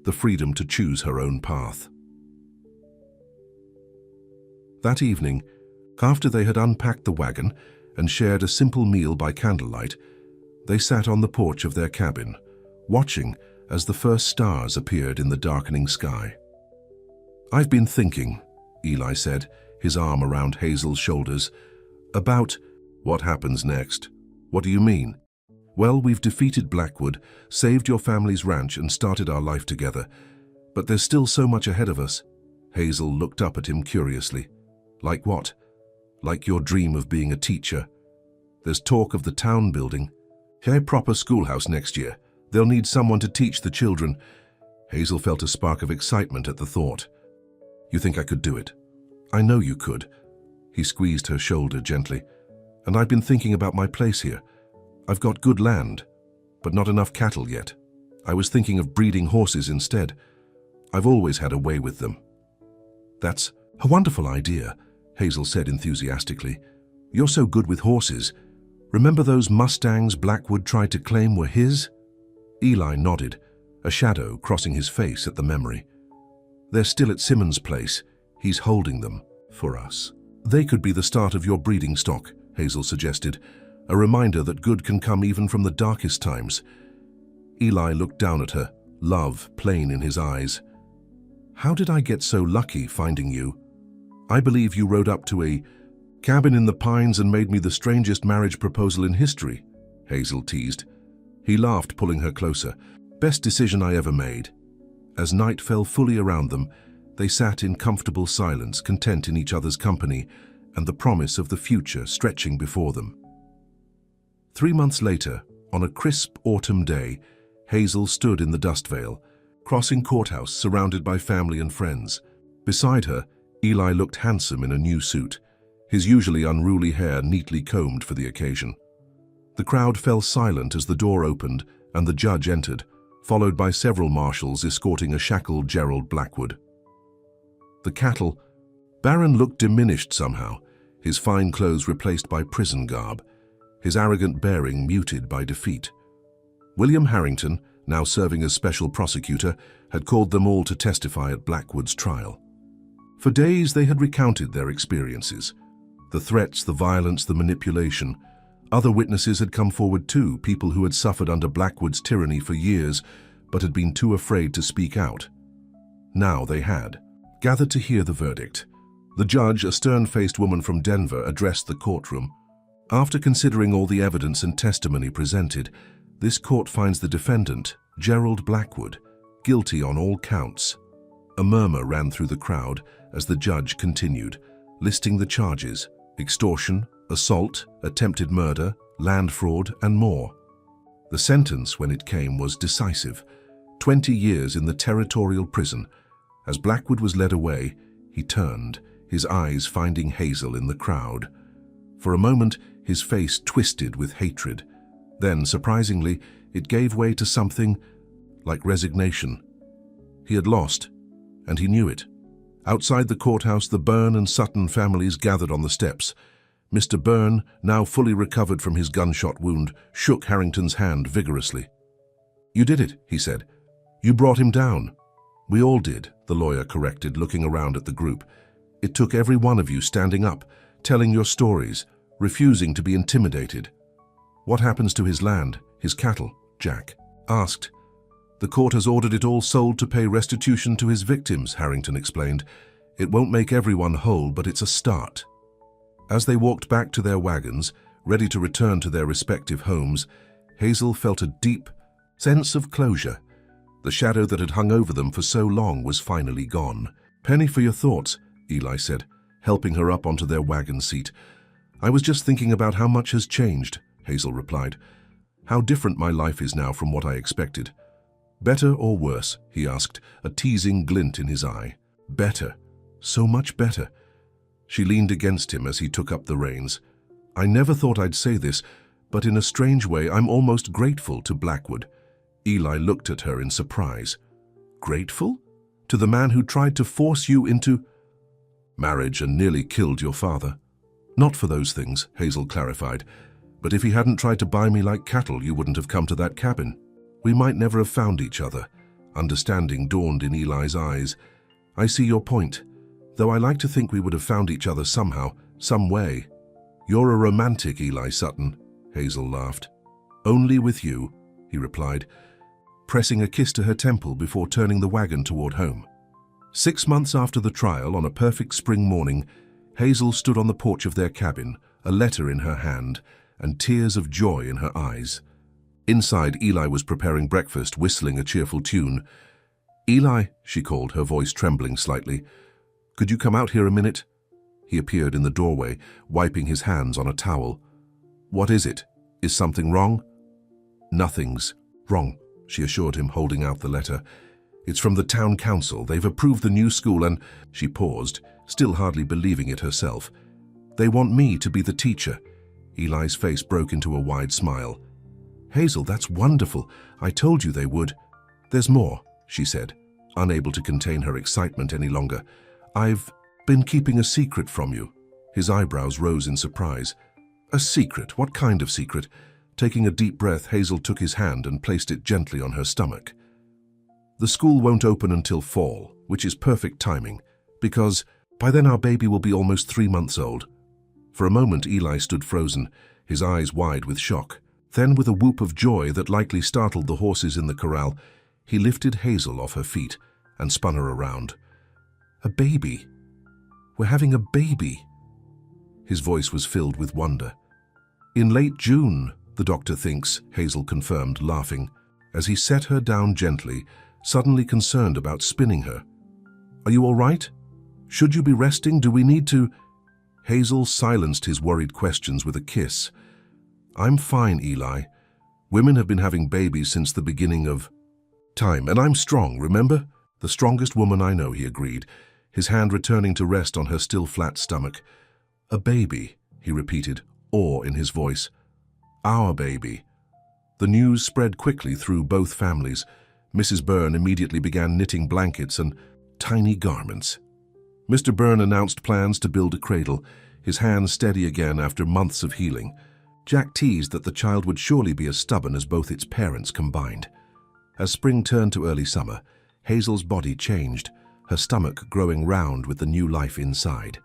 the freedom to choose her own path. That evening, after they had unpacked the wagon and shared a simple meal by candlelight, they sat on the porch of their cabin, watching as the first stars appeared in the darkening sky. "I've been thinking," Eli said, his arm around Hazel's shoulders, "about what happens next." "What do you mean?" "Well, we've defeated Blackwood, saved your family's ranch and started our life together. But there's still so much ahead of us." Hazel looked up at him curiously. "Like what?" "Like your dream of being a teacher. There's talk of the town building a proper schoolhouse next year. They'll need someone to teach the children." Hazel felt a spark of excitement at the thought. "You think I could do it?" "I know you could." He squeezed her shoulder gently. "And I've been thinking about my place here. I've got good land, but not enough cattle yet. I was thinking of breeding horses instead. I've always had a way with them." "That's a wonderful idea," Hazel said enthusiastically. "You're so good with horses. Remember those Mustangs Blackwood tried to claim were his?" Eli nodded, a shadow crossing his face at the memory. "They're still at Simmons' place. He's holding them for us." "They could be the start of your breeding stock," Hazel suggested, a reminder that good can come even from the darkest times. Eli looked down at her, love plain in his eyes. "How did I get so lucky finding you? I believe you rode up to a cabin in the pines and made me the strangest marriage proposal in history," Hazel teased. He laughed, pulling her closer. "Best decision I ever made." As night fell fully around them, they sat in comfortable silence, content in each other's company and the promise of the future stretching before them. 3 months later, on a crisp autumn day, Hazel stood in the dust veil, crossing courthouse surrounded by family and friends. Beside her, Eli looked handsome in a new suit, his usually unruly hair neatly combed for the occasion. The crowd fell silent as the door opened and the judge entered, followed by several marshals escorting a shackled Gerald Blackwood. The cattle. Baron looked diminished somehow, his fine clothes replaced by prison garb, his arrogant bearing muted by defeat. William Harrington, now serving as special prosecutor, had called them all to testify at Blackwood's trial. For days they had recounted their experiences. The threats, the violence, the manipulation. Other witnesses had come forward too, people who had suffered under Blackwood's tyranny for years, but had been too afraid to speak out. Now they had, gathered to hear the verdict. The judge, a stern-faced woman from Denver, addressed the courtroom. After considering all the evidence and testimony presented, this court finds the defendant, Gerald Blackwood, guilty on all counts. A murmur ran through the crowd as the judge continued, listing the charges: extortion, assault, attempted murder, land fraud, and more. The sentence, when it came, was decisive: 20 years in the territorial prison. As Blackwood was led away, he turned, his eyes finding Hazel in the crowd. For a moment, his face twisted with hatred. Then, surprisingly, it gave way to something like resignation. He had lost, and he knew it. Outside the courthouse, the Byrne and Sutton families gathered on the steps. Mr. Byrne, now fully recovered from his gunshot wound, shook Harrington's hand vigorously. "You did it," he said. "You brought him down." "We all did," the lawyer corrected, looking around at the group. "It took every one of you standing up, telling your stories, refusing to be intimidated." "What happens to his land, his cattle?" Jack asked. "The court has ordered it all sold to pay restitution to his victims," Harrington explained. "It won't make everyone whole, but it's a start." As they walked back to their wagons, ready to return to their respective homes, Hazel felt a deep sense of closure. The shadow that had hung over them for so long was finally gone. "Penny, for your thoughts," Eli said, helping her up onto their wagon seat. "I was just thinking about how much has changed," Hazel replied. "How different my life is now from what I expected." "Better or worse?" he asked, a teasing glint in his eye. "Better. So much better." She leaned against him as he took up the reins. "I never thought I'd say this, but in a strange way I'm almost grateful to Blackwood." Eli looked at her in surprise. "Grateful? To the man who tried to force you into marriage and nearly killed your father?" "Not for those things," Hazel clarified. "But if he hadn't tried to buy me like cattle, you wouldn't have come to that cabin. We might never have found each other." Understanding dawned in Eli's eyes. "I see your point. Though I like to think we would have found each other somehow, some way." "You're a romantic, Eli Sutton," Hazel laughed. "Only with you," he replied, pressing a kiss to her temple before turning the wagon toward home. 6 months after the trial, on a perfect spring morning, Hazel stood on the porch of their cabin, a letter in her hand, and tears of joy in her eyes. Inside, Eli was preparing breakfast, whistling a cheerful tune. "Eli," she called, her voice trembling slightly. "Could you come out here a minute?" He appeared in the doorway, wiping his hands on a towel. "What is it? Is something wrong?" "Nothing's wrong," she assured him, holding out the letter. "It's from the town council. They've approved the new school and—" She paused, still hardly believing it herself. "They want me to be the teacher." Eli's face broke into a wide smile. "Hazel, that's wonderful. I told you they would." "There's more," she said, unable to contain her excitement any longer. "I've been keeping a secret from you." His eyebrows rose in surprise. "A secret? What kind of secret?" Taking a deep breath, Hazel took his hand and placed it gently on her stomach. "The school won't open until fall, which is perfect timing, because by then our baby will be almost 3 months old." For a moment, Eli stood frozen, his eyes wide with shock. Then, with a whoop of joy that likely startled the horses in the corral, he lifted Hazel off her feet and spun her around. "A baby? We're having a baby." His voice was filled with wonder. "In late June, the doctor thinks," Hazel confirmed, laughing, as he set her down gently, suddenly concerned about spinning her. "Are you all right? Should you be resting? Do we need to—" Hazel silenced his worried questions with a kiss. "I'm fine, Eli. Women have been having babies since the beginning of time, and I'm strong, remember? The strongest woman I know," he agreed, his hand returning to rest on her still flat stomach. A baby, he repeated, awe in his voice. Our baby. The news spread quickly through both families. Mrs. Byrne immediately began knitting blankets and tiny garments. Mr. Byrne announced plans to build a cradle, his hands steady again after months of healing. Jack teased that the child would surely be as stubborn as both its parents combined. As spring turned to early summer, Hazel's body changed, her stomach growing round with the new life inside.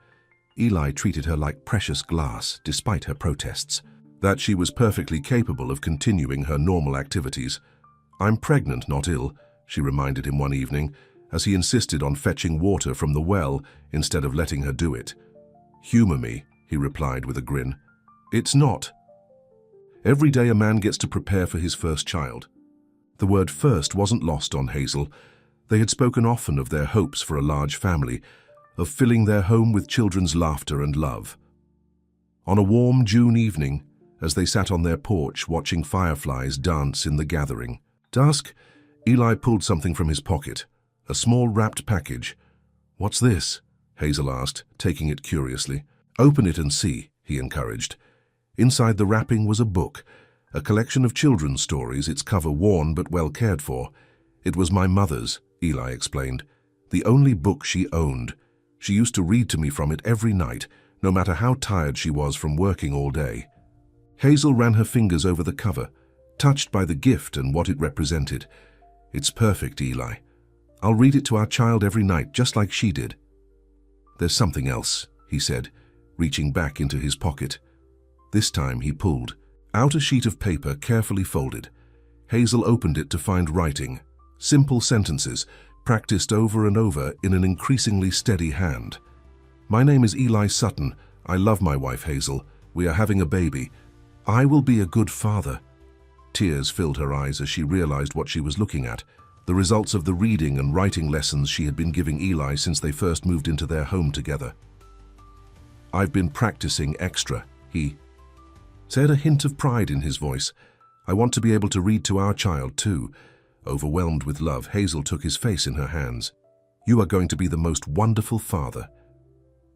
Eli treated her like precious glass, despite her protests, that she was perfectly capable of continuing her normal activities. "I'm pregnant, not ill," she reminded him one evening, as he insisted on fetching water from the well instead of letting her do it. "Humor me," he replied with a grin. "It's not. Every day a man gets to prepare for his first child." The word first wasn't lost on Hazel. They had spoken often of their hopes for a large family, of filling their home with children's laughter and love. On a warm June evening, as they sat on their porch watching fireflies dance in the gathering dusk, Eli pulled something from his pocket, a small wrapped package. "What's this?" Hazel asked, taking it curiously. "Open it and see," he encouraged. Inside the wrapping was a book, a collection of children's stories, its cover worn but well cared for. "It was my mother's," Eli explained. "The only book she owned. She used to read to me from it every night, no matter how tired she was from working all day." Hazel ran her fingers over the cover, touched by the gift and what it represented. "It's perfect, Eli. I'll read it to our child every night, just like she did." "There's something else," he said, reaching back into his pocket. This time he pulled out a sheet of paper carefully folded. Hazel opened it to find writing, simple sentences, practiced over and over in an increasingly steady hand. "My name is Eli Sutton. I love my wife Hazel. We are having a baby. I will be a good father." Tears filled her eyes as she realized what she was looking at, the results of the reading and writing lessons she had been giving Eli since they first moved into their home together. "I've been practicing extra," he said, a hint of pride in his voice. "I want to be able to read to our child too." Overwhelmed with love, Hazel took his face in her hands. "You are going to be the most wonderful father."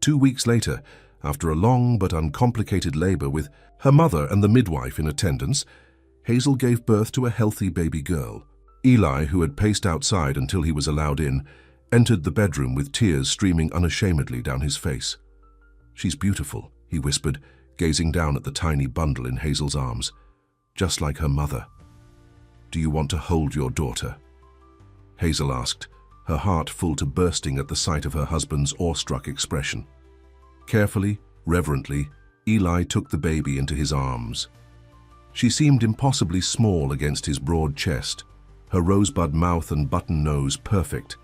2 weeks later, after a long but uncomplicated labor with her mother and the midwife in attendance, Hazel gave birth to a healthy baby girl. Eli, who had paced outside until he was allowed in, entered the bedroom with tears streaming unashamedly down his face. "She's beautiful," he whispered, gazing down at the tiny bundle in Hazel's arms. "Just like her mother." "Do you want to hold your daughter?" Hazel asked, her heart full to bursting at the sight of her husband's awestruck expression. Carefully, reverently, Eli took the baby into his arms. She seemed impossibly small against his broad chest, her rosebud mouth and button nose perfect.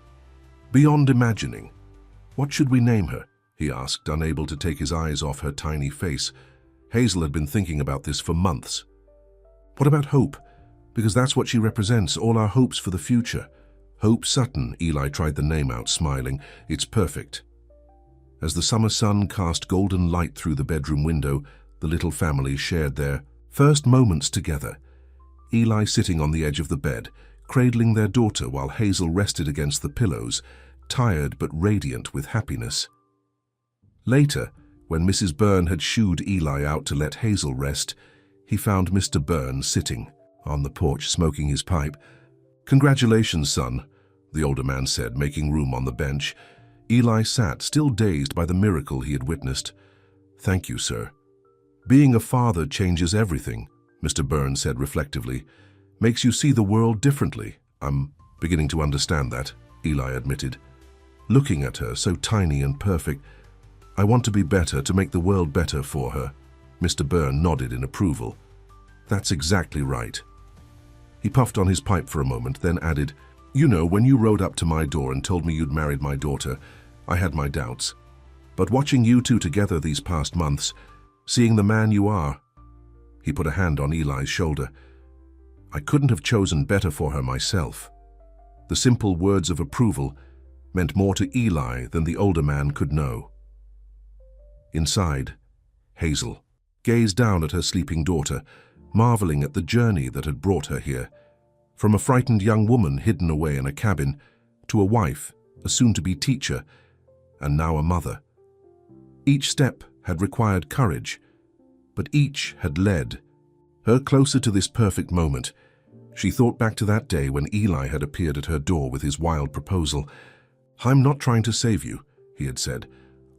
"Beyond imagining. What should we name her?" he asked, unable to take his eyes off her tiny face. Hazel had been thinking about this for months. "What about Hope? Because that's what she represents, all our hopes for the future." "Hope Sutton," Eli tried the name out, smiling. "It's perfect." As the summer sun cast golden light through the bedroom window, the little family shared their first moments together. Eli sitting on the edge of the bed, cradling their daughter while Hazel rested against the pillows, tired but radiant with happiness. Later, when Mrs. Byrne had shooed Eli out to let Hazel rest, he found Mr. Byrne sitting on the porch smoking his pipe. "Congratulations, son," the older man said, making room on the bench. Eli sat, still dazed by the miracle he had witnessed. "Thank you, sir." "Being a father changes everything," Mr. Byrne said reflectively. "Makes you see the world differently." "I'm beginning to understand that," Eli admitted. Looking at her, so tiny and perfect, "I want to be better, to make the world better for her." Mr. Byrne nodded in approval. "That's exactly right." He puffed on his pipe for a moment, then added, "You know, when you rode up to my door and told me you'd married my daughter, I had my doubts. But watching you two together these past months, seeing the man you are—" He put a hand on Eli's shoulder. "I couldn't have chosen better for her myself." The simple words of approval meant more to Eli than the older man could know. Inside, Hazel gazed down at her sleeping daughter, marveling at the journey that had brought her here. From a frightened young woman hidden away in a cabin, to a wife, a soon-to-be teacher, and now a mother. Each step had required courage, but each had led her closer to this perfect moment. She thought back to that day when Eli had appeared at her door with his wild proposal. "I'm not trying to save you," he had said.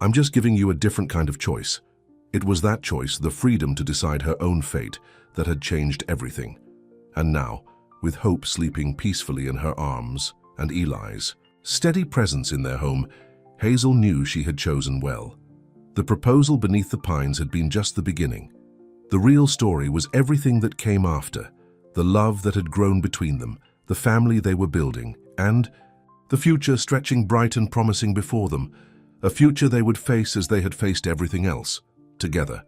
"I'm just giving you a different kind of choice." It was that choice, the freedom to decide her own fate, that had changed everything. And now, with Hope sleeping peacefully in her arms and Eli's steady presence in their home, Hazel knew she had chosen well. The proposal beneath the pines had been just the beginning. The real story was everything that came after, the love that had grown between them, the family they were building, and the future stretching bright and promising before them, a future they would face as they had faced everything else, together.